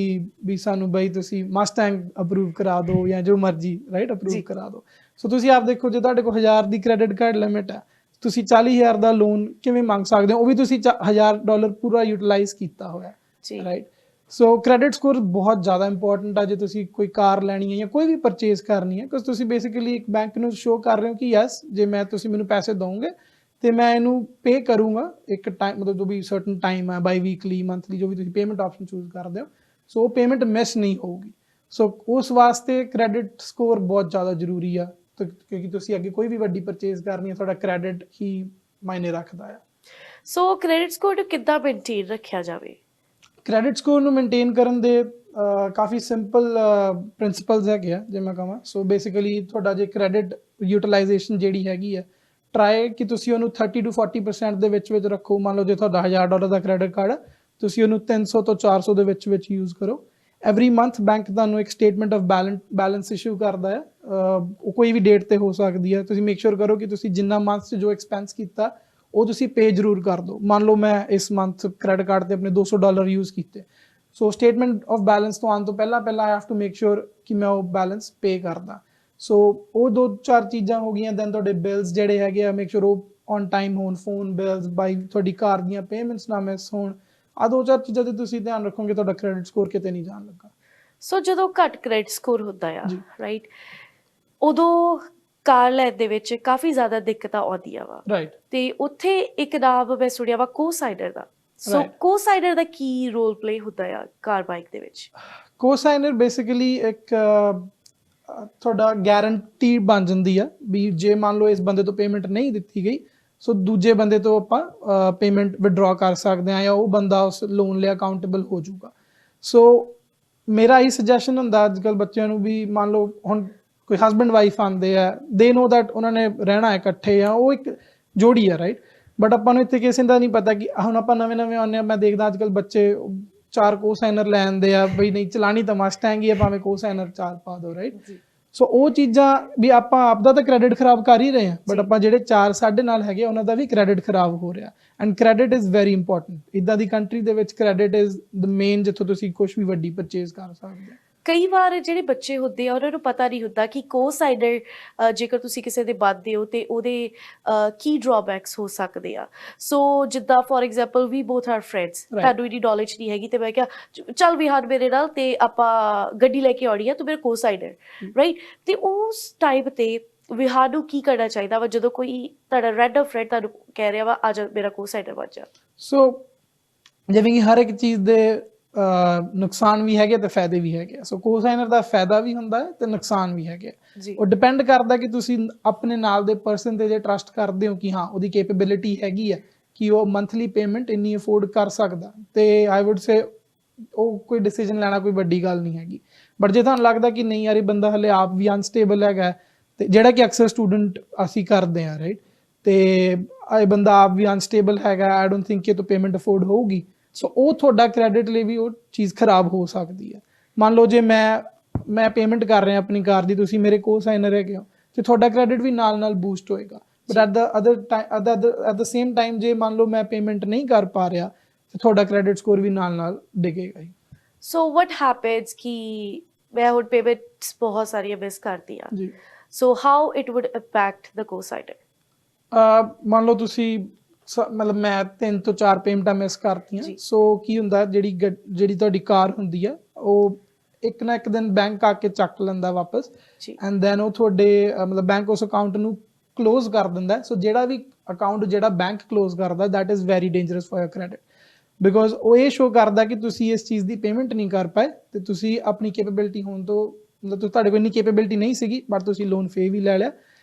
S2: ਵੀ ਸਾਨੂੰ ਬਈ ਤੁਸੀਂ ਮਸਟੈਂਗ ਅਪਰੂਵ ਕਰਾ ਦਿਓ ਜਾਂ ਜੋ ਮਰਜ਼ੀ, ਰਾਈਟ, ਅਪਰੂਵ ਕਰਾ ਦਿਓ। ਸੋ ਤੁਸੀਂ ਆਪ ਦੇਖੋ, ਜੇ ਤੁਹਾਡੇ ਕੋਲ 1000 ਦੀ ਕ੍ਰੈਡਿਟ ਕਾਰਡ ਲਿਮਿਟ ਹੈ, ਤੁਸੀਂ 40,000 ਦਾ ਲੋਨ ਕਿਵੇਂ ਮੰਗ ਸਕਦੇ ਹੋ, ਉਹ ਵੀ ਤੁਸੀਂ $1000 ਪੂਰਾ ਯੂਟਿਲਾਈਜ਼ ਕੀਤਾ ਹੋਇਆ, ਰਾਈਟ? ਸੋ ਕ੍ਰੈਡਿਟ ਸਕੋਰ ਬਹੁਤ ਜ਼ਿਆਦਾ ਇੰਪੋਰਟੈਂਟ ਆ ਜੇ ਤੁਸੀਂ ਕੋਈ ਕਾਰ ਲੈਣੀ ਹੈ ਜਾਂ ਕੋਈ ਵੀ ਪਰਚੇਜ਼ ਕਰਨੀ ਹੈ, ਬਿਕਾਜ਼ ਤੁਸੀਂ ਬੇਸਿਕਲੀ ਇੱਕ ਬੈਂਕ ਨੂੰ ਸ਼ੋ ਕਰ ਰਹੇ ਹੋ ਕਿ ਯੈਸ, ਜੇ ਤੁਸੀਂ ਮੈਨੂੰ ਪੈਸੇ ਦਿਓਗੇ ਤੇ ਮੈਂ ਇਹਨੂੰ ਪੇ ਕਰੂੰਗਾ ਇੱਕ ਟਾਈਮ, ਮਤਲਬ ਜੋ ਵੀ ਸਰਟਨ ਟਾਈਮ ਹੈ, ਬਾਈ ਵੀਕਲੀ, ਮੰਥਲੀ, ਜੋ ਵੀ ਤੁਸੀਂ ਪੇਮੈਂਟ ਆਪਸ਼ਨ ਚੂਜ਼ ਕਰਦੇ ਹੋ, ਸੋ ਉਹ ਪੇਮੈਂਟ ਮਿਸ ਨਹੀਂ ਹੋਊਗੀ। ਸੋ ਉਸ ਵਾਸਤੇ ਕ੍ਰੈਡਿਟ ਸਕੋਰ ਬਹੁਤ ਜ਼ਿਆਦਾ ਜ਼ਰੂਰੀ ਆ, ਕਿਉਂਕਿ ਤੁਸੀਂ ਅੱਗੇ ਕੋਈ ਵੀ ਵੱਡੀ ਪਰਚੇਜ਼ ਕਰਨੀ ਹੈ, ਤੁਹਾਡਾ ਕ੍ਰੈਡਿਟ ਹੀ ਮਾਇਨੇ ਰੱਖਦਾ ਆ।
S1: ਸੋ ਕ੍ਰੈਡਿਟ ਸਕੋਰ ਨੂੰ ਕਿੱਦਾਂ ਮੇਨਟੇਨ ਰੱਖਿਆ ਜਾਵੇ? ਕ੍ਰੈਡਿਟ
S2: ਸਕੋਰ ਨੂੰ ਮੇਨਟੇਨ ਕਰਨ ਦੇ ਕਾਫੀ ਸਿੰਪਲ ਪ੍ਰਿੰਸੀਪਲਸ ਹੈਗੇ ਆ, ਜੇ ਮੈਂ ਕਹਾਂ। ਸੋ ਬੇਸਿਕਲੀ ਤੁਹਾਡਾ ਜੇ ਕ੍ਰੈਡਿਟ ਯੂਟਿਲਾਈਜੇਸ਼ਨ ਜਿਹੜੀ ਹੈਗੀ ਆ, ਟਰਾਈ ਕਿ ਤੁਸੀਂ ਉਹਨੂੰ 30 to 40% ਦੇ ਵਿੱਚ ਰੱਖੋ। ਮੰਨ ਲਓ ਜੇ ਤੁਹਾਡਾ $1000 ਦਾ ਕ੍ਰੈਡਿਟ ਕਾਰਡ, ਤੁਸੀਂ ਉਹਨੂੰ 300 ਤੋਂ 400 ਦੇ ਵਿੱਚ ਯੂਜ਼ ਕਰੋ। ਐਵਰੀ ਮੰਥ ਬੈਂਕ ਤੁਹਾਨੂੰ ਇੱਕ ਸਟੇਟਮੈਂਟ ਆਫ ਬੈਲੈਂਸ ਇਸ਼ੂ ਕਰਦਾ ਹੈ, ਉਹ ਕੋਈ ਵੀ ਡੇਟ ਤੇ ਹੋ ਸਕਦੀ ਹੈ। ਤੁਸੀਂ ਮੇਕ ਸ਼ੋਰ ਕਰੋ ਕਿ ਤੁਸੀਂ ਜਿੰਨਾ ਮੰਥ 'ਚ ਜੋ ਐਕਸਪੈਂਸ ਕੀਤਾ ਉਹ ਤੁਸੀਂ ਪੇ ਜ਼ਰੂਰ ਕਰ ਦਿਓ। ਮੰਨ ਲਓ ਮੈਂ ਇਸ ਮੰਥ ਕ੍ਰੈਡਿਟ ਕਾਰਡ ਤੇ ਆਪਣੇ $200 ਯੂਜ਼ ਕੀਤੇ, ਸੋ ਸਟੇਟਮੈਂਟ ਆਫ ਬੈਲੈਂਸ ਤੋਂ ਆਉਣ ਤੋਂ ਪਹਿਲਾਂ I have to make sure ਕਿ ਮੈਂ ਉਹ ਬੈਲੈਂਸ ਪੇ ਕਰਦਾ। ਸੋ ਉਹ 2-4 ਚੀਜ਼ਾਂ ਹੋ ਗਈਆਂ। ਦੈਨ ਤੁਹਾਡੇ ਬਿਲਸ ਜਿਹੜੇ ਹੈਗੇ ਆ, ਮੇਕ ਸ਼ੋਰ ਉਹ ਔਨ ਟਾਈਮ ਹੋਣ, ਫੋਨ ਬਿਲਸ, ਬਾਈ ਤੁਹਾਡੀ ਕਾਰ ਦੀਆਂ ਪੇਮੈਂਟਸ ਨਾ ਮਿਸ ਹੋਣ। ਆਹ 2-4 ਚੀਜ਼ਾਂ ਤੇ ਤੁਸੀਂ ਧਿਆਨ ਰੱਖੋਗੇ, ਤੁਹਾਡਾ ਕ੍ਰੈਡਿਟ ਸਕੋਰ ਕਿਤੇ ਨਹੀਂ ਜਾਣ ਲੱਗਾ।
S1: ਸੋ ਜਦੋਂ ਘੱਟ ਕ੍ਰੈਡਿਟ ਸਕੋਰ ਹੁੰਦਾ ਆ, ਰਾਈਟ, ਉਦੋਂ ਕਾਰ ਲੈਣ ਦੇ ਵਿੱਚ ਕਾਫੀ ਜ਼ਿਆਦਾ ਦਿੱਕਤਾਂ ਆਉਂਦੀਆਂ ਵਾ, ਰਾਈਟ? ਤੇ ਉੱਥੇ ਇੱਕ ਨਾਮ ਮੈਂ ਸੁਣਿਆ ਵਾ ਕੋ-ਸਾਈਨਰ ਦਾ। ਸੋ ਕੋ-ਸਾਈਨਰ ਦਾ ਕੀ ਰੋਲ ਪਲੇ ਹੁੰਦਾ ਆ ਕਾਰ ਬਾਈਕ ਦੇ ਵਿੱਚ?
S2: ਕੋ-ਸਾਈਨਰ ਬੇਸਿਕਲੀ ਇੱਕ ਤੁਹਾਡਾ ਗਾਰੰਟੀ ਬਣ ਜਾਂਦੀ ਆ ਵੀ ਜੇ ਮੰਨ ਲਓ ਇਸ ਬੰਦੇ ਤੋਂ ਪੇਮੈਂਟ ਨਹੀਂ ਦਿੱਤੀ ਗਈ, ਸੋ ਦੂਜੇ ਬੰਦੇ ਤੋਂ ਆਪਾਂ ਪੇਮੈਂਟ ਵਿਡਰਾ ਕਰ ਸਕਦੇ ਹਾਂ ਜਾਂ ਉਹ ਬੰਦਾ ਉਸ ਲੋਨ ਲਈ ਅਕਾਊਂਟੇਬਲ ਹੋ ਜਾਊਗਾ। ਸੋ ਮੇਰਾ ਇਹ ਸੁਜੈਸ਼ਨ ਹੁੰਦਾ ਅੱਜ ਕੱਲ੍ਹ ਬੱਚਿਆਂ ਨੂੰ ਵੀ, ਮੰਨ ਲਓ ਹੁਣ ਕੋਈ ਹਸਬੈਂਡ ਵਾਈਫ ਆਉਂਦੇ ਆ, ਦੇ ਨੋ ਦੈਟ ਉਹਨਾਂ ਨੇ ਰਹਿਣਾ ਇਕੱਠੇ ਆ, ਉਹ ਇੱਕ ਜੋੜੀ ਆ, ਰਾਈਟ? ਬਟ ਆਪਾਂ ਨੂੰ ਇੱਥੇ ਕਿਸੇ ਦਾ ਨਹੀਂ ਪਤਾ ਕਿ ਹੁਣ ਆਪਾਂ ਨਵੇਂ ਆਉਂਦੇ ਹਾਂ। ਮੈਂ ਦੇਖਦਾ ਅੱਜ ਕੱਲ੍ਹ ਬੱਚੇ ਚਾਰ ਕੋ-ਸਾਈਨਰ ਲੈ ਆਉਂਦੇ ਆ ਬਈ ਨਹੀਂ ਚਲਾਣੀ ਤਾਂ ਮਸਟੈਂਗ ਹੀ ਆ ਭਾਵੇਂ ਕੋ-ਸਾਈਨਰ ਚਾਰ ਪਾ ਦਿਓ ਰਾਈਟ। ਸੋ ਉਹ ਚੀਜ਼ਾਂ ਵੀ ਆਪਾਂ ਆਪਦਾ ਤਾਂ ਕ੍ਰੈਡਿਟ ਖਰਾਬ ਕਰ ਹੀ ਰਹੇ ਹਾਂ ਬਟ ਆਪਾਂ ਜਿਹੜੇ ਚਾਰ ਸਾਡੇ ਨਾਲ ਹੈਗੇ ਉਹਨਾਂ ਦਾ ਵੀ ਕ੍ਰੈਡਿਟ ਖਰਾਬ ਹੋ ਰਿਹਾ and credit is very important. ਇੱਦਾਂ ਦੀ ਕੰਟਰੀ ਦੇ ਵਿੱਚ ਕ੍ਰੈਡਿਟ ਇਜ਼ ਦ ਮੇਨ ਜਿੱਥੋਂ ਤੁਸੀਂ ਕੁਝ ਵੀ ਵੱਡੀ ਪਰਚੇਜ਼ ਕਰ ਸਕਦੇ ਹੋ।
S1: ਕਈ ਵਾਰ ਜਿਹੜੇ ਬੱਚੇ ਹੁੰਦੇ ਆ ਉਹਨਾਂ ਨੂੰ ਪਤਾ ਨਹੀਂ ਹੁੰਦਾ ਕਿ ਕੋ-ਸਾਈਨਰ ਜੇਕਰ ਤੁਸੀਂ ਕਿਸੇ ਦੇ ਵੱਧਦੇ ਹੋ ਤੇ ਉਹਦੇ ਕੀ ਡਰਾਬੈਕਸ ਹੋ ਸਕਦੇ ਆ। ਸੋ ਜਿੱਦਾਂ for example we both are friends, ਤੁਹਾਨੂੰ ਇਹਦੀ ਨੌਲੇਜ ਨਹੀਂ ਹੈਗੀ ਤੇ ਮੈਂ ਕਿਹਾ ਚੱਲ ਵਿਹਾਰ ਮੇਰੇ ਨਾਲ ਤੇ ਆਪਾਂ ਗੱਡੀ ਲੈ ਕੇ ਆਉਣੀ ਆ ਤੂੰ ਮੇਰੇ ਕੋ-ਸਾਈਨਰ ਰਾਈਟ। ਤੇ ਉਸ ਟਾਈਮ ਤੇ ਵਿਹਾਰ ਨੂੰ ਕੀ ਕਰਨਾ ਚਾਹੀਦਾ ਵਾ ਜਦੋਂ ਕੋਈ ਤੁਹਾਡਾ ਰੈਂਡਮ ਫਰੈਂਡ ਤੁਹਾਨੂੰ ਕਹਿ ਰਿਹਾ ਵਾ ਆ ਜਾ ਮੇਰਾ ਕੋ-ਸਾਈਨਰ ਬਣ ਜਾ।
S2: ਸੋ ਜਿਵੇਂ ਕਿ ਹਰ ਇੱਕ ਚੀਜ਼ ਦੇ ਨੁਕਸਾਨ ਵੀ ਹੈਗੇ ਤੇ ਫਾਇਦੇ ਵੀ ਹੈਗੇ। ਸੋ ਕੋ-ਸਾਈਨਰ ਦਾ ਫਾਇਦਾ ਵੀ ਹੁੰਦਾ ਹੈ ਤੇ ਨੁਕਸਾਨ ਵੀ ਹੈਗੇ। ਉਹ ਡਿਪੈਂਡ ਕਰਦਾ ਕਿ ਤੁਸੀਂ ਆਪਣੇ ਨਾਲ ਦੇ ਪਰਸਨ ਤੇ ਜੇ ਟਰਸਟ ਕਰਦੇ ਹੋ ਕਿ ਹਾਂ ਉਹਦੀ ਕੈਪੇਬਿਲਿਟੀ ਹੈਗੀ ਹੈ ਕਿ ਉਹ ਮੰਥਲੀ ਪੇਮੈਂਟ ਇੰਨੀ ਅਫੋਰਡ ਕਰ ਸਕਦਾ ਤੇ ਆਈ ਵੁੱਡ ਸੇ ਉਹ ਕੋਈ ਡਿਸੀਜਨ ਲੈਣਾ ਕੋਈ ਵੱਡੀ ਗੱਲ ਨਹੀਂ ਹੈਗੀ। ਬਟ ਜੇ ਤੁਹਾਨੂੰ ਲੱਗਦਾ ਕਿ ਨਹੀਂ ਯਾਰ ਇਹ ਬੰਦਾ ਹਲੇ ਆਪ ਵੀ ਅਨਸਟੇਬਲ ਹੈਗਾ ਤੇ ਜਿਹੜਾ ਕਿ ਅਕਸਰ ਸਟੂਡੈਂਟ ਅਸੀਂ ਕਰਦੇ ਹਾਂ ਰਾਈਟ ਤੇ ਇਹ ਬੰਦਾ ਆਪ ਵੀ ਅਨਸਟੇਬਲ ਹੈਗਾ ਆਈ ਡੋਂਟ ਥਿੰਕ ਕਿ ਤੋਂ ਪੇਮੈਂਟ ਅਫੋਰਡ ਹੋਊਗੀ ਸੋ ਉਹ ਤੁਹਾਡਾ ਕ੍ਰੈਡਿਟ ਲਈ ਵੀ ਉਹ ਚੀਜ਼ ਖਰਾਬ ਹੋ ਸਕਦੀ ਹੈ। ਮੰਨ ਲਓ ਜੇ ਮੈਂ ਪੇਮੈਂਟ ਕਰ ਰਿਹਾ ਆਪਣੀ ਕਾਰ ਦੀ ਤੁਸੀਂ ਮੇਰੇ ਕੋ-ਸਾਈਨਰ ਹੈਗੇ ਹੋ ਤੇ ਤੁਹਾਡਾ ਕ੍ਰੈਡਿਟ ਵੀ ਨਾਲ ਬੂਸਟ ਹੋਏਗਾ but at the same time ਜੇ ਮੰਨ ਲਓ ਮੈਂ ਪੇਮੈਂਟ ਨਹੀਂ ਕਰ ਪਾ ਰਿਹਾ ਤੇ ਤੁਹਾਡਾ ਕ੍ਰੈਡਿਟ ਸਕੋਰ ਵੀ ਨਾਲ ਡਿੱਗੇਗਾ ਹੀ।
S1: ਸੋ ਵਟ ਹੈਪਨਸ ਕਿ ਮੈਂ ਹੁਣ ਪੇਮੈਂਟਸ ਬਹੁਤ ਸਾਰੀਆਂ ਮਿਸ ਕਰਦੀਆਂ
S2: ਜੀ
S1: so how it would impact the co-signer.
S2: ਮੰਨ ਲਓ ਤੁਸੀਂ ਮਤਲਬ ਮੈਂ 3 ਤੋਂ 4 ਪੇਮੈਂਟਾਂ ਮਿਸ ਕਰਤੀਆਂ ਸੋ ਕੀ ਹੁੰਦਾ ਜਿਹੜੀ ਤੁਹਾਡੀ ਕਾਰ ਹੁੰਦੀ ਆ ਉਹ ਇੱਕ ਨਾ ਇੱਕ ਦਿਨ ਬੈਂਕ ਆ ਕੇ ਚੱਕ ਲੈਂਦਾ ਵਾਪਸ ਐਂਡ ਦੈਨ ਉਹ ਤੁਹਾਡੇ ਮਤਲਬ ਬੈਂਕ ਉਸ ਅਕਾਊਂਟ ਨੂੰ ਕਲੋਜ਼ ਕਰ ਦਿੰਦਾ। ਸੋ ਜਿਹੜਾ ਵੀ ਅਕਾਊਂਟ ਜਿਹੜਾ ਬੈਂਕ ਕਲੋਜ਼ ਕਰਦਾ that is very dangerous for your credit because ਉਹ ਇਹ ਸ਼ੋ ਕਰਦਾ ਕਿ ਤੁਸੀਂ ਇਸ ਚੀਜ਼ ਦੀ ਪੇਮੈਂਟ ਨਹੀਂ ਕਰ ਪਾਏ ਤੇ ਤੁਸੀਂ ਆਪਣੀ ਕੈਪੇਬਿਲਿਟੀ ਹੋਣ ਤੋਂ ਮਤਲਬ ਤੁਹਾਡੇ ਕੋਲ ਇੰਨੀ ਕੈਪੇਬਿਲਿਟੀ ਨਹੀਂ ਸੀਗੀ ਬਟ ਤੁਸੀਂ ਲੋਨ ਫੇ ਵੀ ਲੈ ਲਿਆ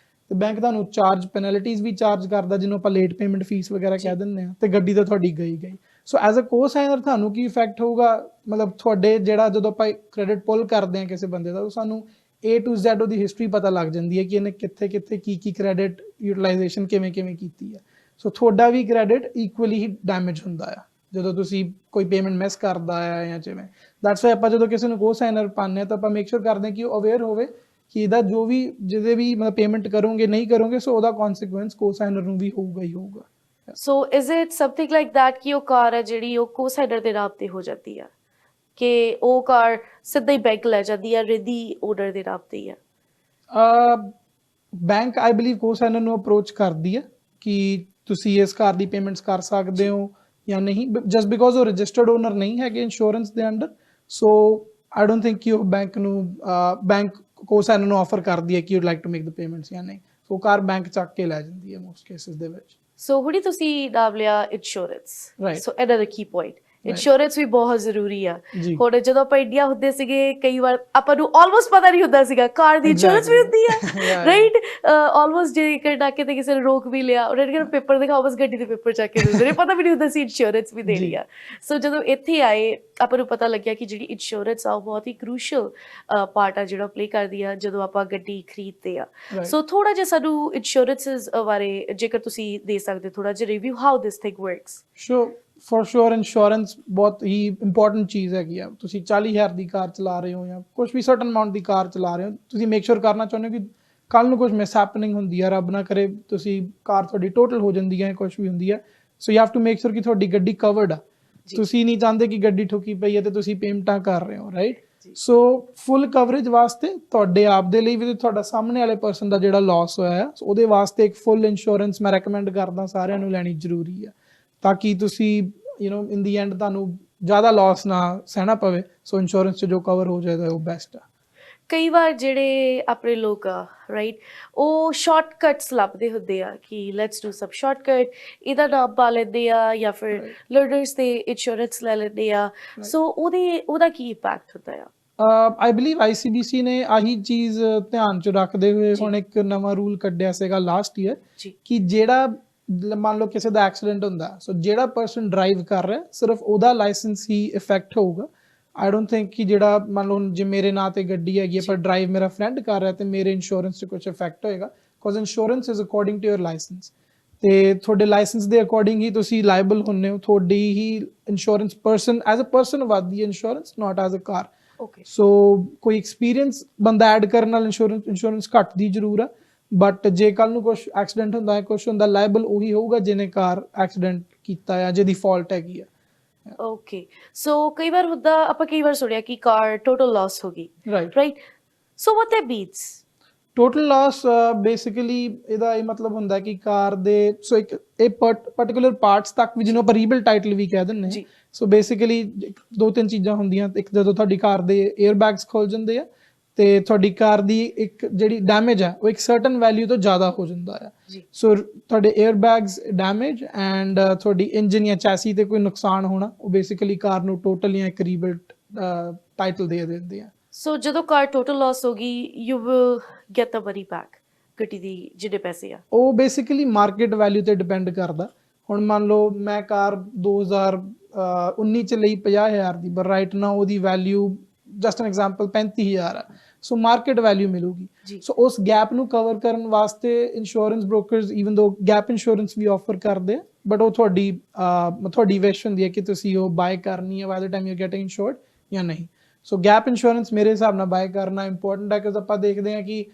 S2: ਤੇ ਬੈਂਕ ਤੁਹਾਨੂੰ ਚਾਰਜ ਪੈਨਲਟੀਜ਼ ਵੀ ਚਾਰਜ ਕਰਦਾ ਜਿਹਨੂੰ ਆਪਾਂ ਲੇਟ ਪੇਮੈਂਟ ਫੀਸ ਵਗੈਰਾ ਕਹਿ ਦਿੰਦੇ ਆ ਤੇ ਗੱਡੀ ਤਾਂ ਤੁਹਾਡੀ ਗਈ। ਸੋ ਐਜ਼ ਅ ਕੋ-ਸਾਈਨਰ ਤੁਹਾਨੂੰ ਕੀ ਇਫੈਕਟ ਹੋਊਗਾ ਮਤਲਬ ਤੁਹਾਡੇ ਜਿਹੜਾ ਜਦੋਂ ਆਪਾਂ ਕ੍ਰੈਡਿਟ ਪੁੱਲ ਕਰਦੇ ਆ ਕਿਸੇ ਬੰਦੇ ਦਾ ਸਾਨੂੰ A to Z ਉਹਦੀ ਹਿਸਟਰੀ ਪਤਾ ਲੱਗ ਜਾਂਦੀ ਹੈ ਕਿ ਇਹਨੇ ਕਿੱਥੇ ਕੀ ਕ੍ਰੈਡਿਟ ਯੂਟਿਲਾਈਜੇਸ਼ਨ ਕਿਵੇਂ ਕੀਤੀ ਹੈ। ਸੋ ਤੁਹਾਡਾ ਵੀ ਕ੍ਰੈਡਿਟ ਇਕੁਅਲੀ ਹੀ ਡੈਮੇਜ ਹੁੰਦਾ ਆ ਜਦੋਂ ਤੁਸੀਂ ਕੋਈ ਪੇਮੈਂਟ ਮਿਸ ਕਰਦਾ ਆ ਜਾਂ ਜਿਵੇਂ ਦੈਟਸ ਵਾਈ ਆਪਾਂ ਜਦੋਂ ਕਿਸੇ ਨੂੰ ਕੋ-ਸਾਈਨਰ ਪਾਉਂਦੇ ਆ ਤਾਂ ਆਪਾਂ ਮੇਕ ਸ਼ੋਰ ਕਰਦੇ ਹਾਂ ਕਿ ਉਹ ਅਵੇਅਰ ਹੋਵੇ ਕਿ ਇਹਦਾ ਜੋ ਵੀ ਜਿਹਦੇ ਵੀ ਮਤਲਬ ਪੇਮੈਂਟ ਕਰੋਗੇ ਨਹੀਂ ਕਰੋਗੇ ਸੋ ਉਹਦਾ ਕਨਸੀਕੁਐਂਸ ਕੋ-ਸਾਈਨਰ ਨੂੰ ਵੀ ਹੋਊਗਾ ਹੀ ਹੋਊਗਾ।
S1: ਸੋ is it something like that ਕਿ ਉਹ ਕਾਰ ਹੈ ਜਿਹੜੀ ਉਹ ਕੋ-ਸਾਈਨਰ ਦੇ ਨਾਮ ਤੇ ਹੋ ਜਾਂਦੀ ਆ ਕਿ ਉਹ ਕਾਰ ਸਿੱਧਾ ਹੀ ਬੈਂਕ ਲੈ ਜਾਂਦੀ ਆ ਰਿਦੀ ਓਨਰ ਦੇ ਨਾਮ ਤੇ ਹੀ ਆ।
S2: ਬੈਂਕ ਆਈ ਬਲੀਵ ਕੋ-ਸਾਈਨਰ ਨੂੰ ਅਪਰੋਚ ਕਰਦੀ ਹੈ ਕਿ ਤੁਸੀਂ ਇਸ ਕਾਰ ਦੀ ਪੇਮੈਂਟਸ ਕਰ ਸਕਦੇ ਹੋ ਜਾਂ ਨਹੀਂ ਜਸਟ ਬਿਕੋਜ਼ ਉਹ ਰਜਿਸਟਰਡ ਓਨਰ ਨਹੀਂ ਹੈਗੇ ਇੰਸ਼ੋਰੈਂਸ ਦੇ under. So I don't think ਕਿ ਉਹ ਬੈਂਕ ਕੋ-ਸਾਈਨਰ ਨੂੰ ਆਫਰ ਕਰਦੀ ਹੈ ਕਿ you'd like to make the payments ਜਾਂ ਨਹੀਂ ਸੋ ਕਾਰ ਬੈਂਕ ਚੱਕ ਕੇ ਲੈ ਜਾਂਦੀ ਹੈ ਮੋਸਟ ਕੇਸਿਸ ਦੇ ਵਿੱਚ।
S1: ਸੋ ਹੁਣੀ ਤੁਸੀਂ ਨਾਮ ਲਿਆ ਇੰਸ਼ੋਰੈਂਸ
S2: ਰਾਈਟ
S1: ਸੋ ਅਨਦਰ ਕੀ ਪੁਆਇੰਟ ਇੰਸ਼ੋਰੈਂਸ ਵੀ ਬਹੁਤ ਜ਼ਰੂਰੀ ਆ। ਹੁਣ ਜਦੋਂ ਆਪਾਂ ਇੰਡੀਆ ਹੁੰਦੇ ਸੀਗੇ ਕਈ ਵਾਰ ਆਪਾਂ ਨੂੰ ਆਲਮੋਸਟ ਪਤਾ ਨਹੀਂ ਹੁੰਦਾ ਸੀਗਾ ਕਾਰ ਦੀ ਇੰਸ਼ੋਰੈਂਸ ਵੀ ਹੁੰਦੀ ਆ ਰਾਈਟ ਆਲਮੋਸਟ ਜੇ ਡਾਕੇ ਤੇ ਕਿਸੇ ਨੇ ਰੋਕ ਵੀ ਲਿਆ ਉਹਨਾਂ ਨੇ ਕਿਹਾ ਪੇਪਰ ਦਿਖਾਓ ਬਸ ਗੱਡੀ ਦੇ ਪੇਪਰ ਚੱਕ ਕੇ ਦਿੰਦੇ ਨੇ ਪਤਾ ਵੀ ਨਹੀਂ ਹੁੰਦਾ ਸੀ ਇੰਸ਼ੋਰੈਂਸ ਵੀ ਦੇਣੀ ਆ। ਸੋ ਜਦੋਂ ਇੱਥੇ ਆਏ ਆਪਾਂ ਨੂੰ ਪਤਾ ਲੱਗਿਆ ਕਿ ਜਿਹੜੀ ਇੰਸ਼ੋਰੈਂਸ ਆ ਉਹ ਬਹੁਤ ਹੀ ਕਰੂਸ਼ੀਅਲ ਪਾਰਟ ਆ ਜਿਹੜਾ ਪਲੇ ਕਰਦੀ ਆ ਜਦੋਂ ਆਪਾਂ ਗੱਡੀ ਖਰੀਦਦੇ ਆ। ਸੋ ਥੋੜਾ ਜਿਹਾ ਸਾਨੂੰ ਇੰਸ਼ੋਰੈਂਸਿਸ ਬਾਰੇ ਜੇਕਰ ਤੁਸੀਂ ਦੇ ਸਕਦੇ ਥੋੜਾ ਜਿਹਾ review how this thing works.
S2: For sure insurance ਬਹੁਤ ਹੀ ਇੰਪੋਰਟੈਂਟ ਚੀਜ਼ ਹੈਗੀ ਆ। ਤੁਸੀਂ 40,000 ਦੀ ਕਾਰ ਚਲਾ ਰਹੇ ਹੋ ਜਾਂ ਕੁਝ ਵੀ ਸਰਟਨ ਅਮਾਉਂਟ ਦੀ ਕਾਰ ਚਲਾ ਰਹੇ ਹੋ ਤੁਸੀਂ ਮੇਕ ਸ਼ੋਰ ਕਰਨਾ ਚਾਹੁੰਦੇ ਹੋ ਕਿ ਕੱਲ ਨੂੰ ਕੁਝ ਮਿਸ ਹੈਪਨਿੰਗ ਹੁੰਦੀ ਹੈ ਰੱਬ ਨਾ ਕਰੇ ਤੁਸੀਂ ਕਾਰ ਤੁਹਾਡੀ ਟੋਟਲ ਹੋ ਜਾਂਦੀ ਹੈ ਕੁਝ ਵੀ ਹੁੰਦੀ ਹੈ so you have to make sure ਕਿ ਤੁਹਾਡੀ ਗੱਡੀ ਕਵਰਡ ਆ। ਤੁਸੀਂ ਨਹੀਂ ਚਾਹੁੰਦੇ ਕਿ ਗੱਡੀ ਠੁਕੀ ਪਈ ਹੈ ਤੇ ਤੁਸੀਂ ਪੇਮੈਂਟਾਂ ਕਰ ਰਹੇ ਹੋ ਰਾਈਟ। ਸੋ ਫੁੱਲ ਕਵਰੇਜ ਵਾਸਤੇ ਤੁਹਾਡੇ ਆਪ ਦੇ ਲਈ ਵੀ ਤੁਹਾਡਾ ਸਾਹਮਣੇ ਵਾਲੇ ਪਰਸਨ ਦਾ ਜਿਹੜਾ ਲਾਸ ਹੋਇਆ ਹੈ ਉਹਦੇ ਵਾਸਤੇ ਇੱਕ ਫੁੱਲ ਇੰਸ਼ੋਰੈਂਸ ਮੈਂ ਰეკਮੈਂਡ ਕਰਦਾ ਸਾਰਿਆਂ ਨੂੰ ਲੈਣੀ ਜ਼ਰੂਰੀ ਹੈ ਤਾਂ ਕਿ ਤੁਸੀਂ ਇਨ ਦੀ ਐਂਡ ਤੁਹਾਨੂੰ ਜ਼ਿਆਦਾ ਲਾਸ ਨਾ ਸਹਿਣਾ ਪਵੇ। ਸੋ ਇੰਸ਼ੋਰੈਂਸ 'ਚ ਜੋ ਕਵਰ ਹੋ ਜਾਏਗਾ ਉਹ ਬੈਸਟ ਆ।
S1: ਕਈ ਵਾਰ ਜਿਹੜੇ ਆਪਣੇ ਲੋਕ ਆ ਰਾਈਟ ਉਹ ਸ਼ਾਰਟਕਟਸ ਲੱਭਦੇ ਹੁੰਦੇ ਆ ਕਿ ਲੈਟਸ ਡੂ ਸਮ ਸ਼ਾਰਟਕਟ ਇਹਦਾ ਨਾਮ ਪਾ ਲੈਂਦੇ ਆ ਜਾਂ ਫਿਰ ਲਰਨਰਸ ਦੇ ਇੰਸ਼ੋਰੈਂਸ ਲੈ ਲੈਂਦੇ ਆ ਸੋ ਉਹਦਾ ਕੀ ਇੰਪੈਕਟ ਹੁੰਦਾ ਆ।
S2: ਆਈ ਬਲੀਵ ICBC ਨੇ ਆਹੀ ਚੀਜ਼ ਧਿਆਨ 'ਚ ਰੱਖਦੇ ਹੋਏ ਹੁਣ ਇੱਕ ਨਵਾਂ ਰੂਲ ਕੱਢਿਆ ਸੀਗਾ ਲਾਸਟ ਈਅਰ ਕਿ ਜਿਹੜਾ ਮੰਨ ਲਓ ਕਿਸੇ ਦਾ ਐਕਸੀਡੈਂਟ ਹੁੰਦਾ ਸੋ ਜਿਹੜਾ ਪਰਸਨ ਡਰਾਈਵ ਕਰ ਰਿਹਾ ਸਿਰਫ ਉਹਦਾ ਲਾਇਸੈਂਸ ਹੀ ਇਫੈਕਟ ਹੋਊਗਾ। ਆਈ ਡੋਂਟ ਥਿੰਕ ਕਿ ਜਿਹੜਾ ਮੰਨ ਲਓ ਜੇ ਮੇਰੇ ਨਾਂ ਤੇ ਗੱਡੀ ਹੈਗੀ ਹੈ ਪਰ ਡਰਾਈਵ ਮੇਰਾ ਫਰੈਂਡ ਕਰ ਰਿਹਾ ਤੇ ਮੇਰੇ ਇੰਸ਼ੋਰੈਂਸ 'ਚ ਕੁਝ ਇਫੈਕਟ ਹੋਏਗਾ because insurance is according to your license. ਤੇ ਤੁਹਾਡੇ ਲਾਇਸੈਂਸ ਦੇ ਅਕੋਰਡਿੰਗ ਹੀ ਤੁਸੀਂ ਲਾਇਬਲ ਹੁੰਨੇ ਹੋ, ਤੁਹਾਡੀ ਹੀ insurance person as a person ਵੱਧਦੀ ਹੈ insurance, not as a car.
S1: Okay
S2: so ਕੋਈ ਐਕਸਪੀਰੀਅੰਸ ਬੰਦਾ ਐਡ ਕਰਨ ਨਾਲ ਇੰਸ਼ੋਰੈਂਸ ਘਟਦੀ ਜ਼ਰੂਰ ਆ, ਬਟ ਜੇ ਕੱਲ ਨੂੰ ਕੁਝ ਐਕਸੀਡੈਂਟ ਹੁੰਦਾ ਹੈ, ਕੁਝ ਹੁੰਦਾ, ਲਾਇਬਲ ਉਹੀ ਹੋਊਗਾ ਜਿਹਨੇ ਕਾਰ ਐਕਸੀਡੈਂਟ ਕੀਤਾ ਆ, ਜਿਹਦੀ ਫਾਲਟ ਹੈਗੀ ਆ।
S1: ਓਕੇ ਸੋ ਕਈ ਵਾਰ ਹੁੰਦਾ, ਆਪਾਂ ਕਈ ਵਾਰ ਸੁਣਿਆ ਕਿ ਕਾਰ ਟੋਟਲ ਲਾਸ ਹੋ ਗਈ,
S2: right.
S1: Right? So what that means?
S2: Total loss basically ਇਹਦਾ ਇਹ ਮਤਲਬ ਹੁੰਦਾ ਕਿ ਕਾਰ ਦੇ ਸੋ ਇੱਕ ਇਹ ਪਾਰਟਿਕੂਲਰ ਪਾਰਟਸ ਤੱਕ ਵੀ, ਜਿਹਨੂੰ ਆਪਾਂ ਰੀਬਿਲਡ ਟਾਈਟਲ ਵੀ ਕਹਿ ਦਿੰਦੇ ਹਾਂ।
S1: ਜੀ
S2: ਸੋ ਬੇਸਿਕਲੀ ਦੋ ਤਿੰਨ ਚੀਜ਼ਾਂ ਹੁੰਦੀਆਂ, ਇੱਕ ਜਦੋਂ ਤੁਹਾਡੀ ਕਾਰ ਦੇ 에ਅਰ ਬੈਗਸ ਖੁੱਲ ਜਾਂਦੇ ਆ ਤੇ ਤੁਹਾਡੀ ਕਾਰ ਦੀ ਇੱਕ ਜਿਹੜੀ ਡੈਮੇਜ ਆ ਉਹ ਇੱਕ ਸਰਟਨ ਵੈਲਿਊ ਤੋਂ ਜ਼ਿਆਦਾ ਹੋ ਜਾਂਦਾ ਆ।
S1: ਜੀ
S2: ਸੋ ਤੁਹਾਡੇ 에ਅਰ ਬੈਗਸ ਡੈਮੇਜ ਐਂਡ ਤੁਹਾਡੀ ਇੰਜਨ ਜਾਂ ਚੈਸੀ ਤੇ ਕੋਈ ਨੁਕਸਾਨ ਹੋਣਾ, ਉਹ ਬੇਸਿਕਲੀ ਕਾਰ ਨੂੰ ਟੋਟਲ ਜਾਂ ਇੱਕ ਰੀਬਿਲਡ ਟਾਈਟਲ ਦੇ ਦਿੰਦੇ ਆ।
S1: ਸੋ ਜਦੋਂ ਕਾਰ ਟੋਟਲ ਲਾਸ ਹੋ ਗਈ, you will get the money back, ਗੱਡੀ ਦੀ ਜਿਹੜੇ ਪੈਸੇ ਆ?
S2: ਉਹ ਬੇਸਿਕਲੀ ਮਾਰਕੀਟ ਵੈਲਿਊ ਤੇ ਡਿਪੈਂਡ ਕਰਦਾ। ਹੁਣ ਮੰਨ ਲਓ ਮੈਂ ਕਾਰ 2019 ਚ ਲਈ 50,000 ਦੀ, ਪਰ ਰਾਈਟ ਨਾ ਉਹਦੀ ਵੈਲਿਊ ਜਸਟ ਐਨ ਐਗਜ਼ਾਮਪਲ 35,000 ਆ, ਸੋ ਮਾਰਕੀਟ ਵੈਲਿਊ ਮਿਲੂਗੀ।
S1: ਜੀ
S2: ਸੋ ਉਸ ਗੈਪ ਨੂੰ ਕਵਰ ਕਰਨ ਵਾਸਤੇ ਇੰਸ਼ੋਰੈਂਸ ਬ੍ਰੋਕਰਸ ਈਵਨ ਦੋ ਗੈਪ ਇੰਸ਼ੋਰੈਂਸ ਵੀ ਆਫਰ ਕਰਦੇ ਆ, ਬਟ ਉਹ ਤੁਹਾਡੀ ਵਿਸ਼ ਹੁੰਦੀ ਹੈ ਕਿ ਤੁਸੀਂ ਉਹ ਬਾਏ ਕਰਨੀ ਹੈ buy the time you getting insured ਜਾਂ ਨਹੀਂ। ਸੋ ਗੈਪ ਇੰਸ਼ੋਰੈਂਸ ਮੇਰੇ ਹਿਸਾਬ ਨਾਲ ਬਾਏ ਕਰਨਾ ਇੰਪੋਰਟੈਂਟ ਹੈ, ਕਿਉਂਕਿ ਆਪਾਂ ਦੇਖਦੇ ਹਾਂ ਕਿ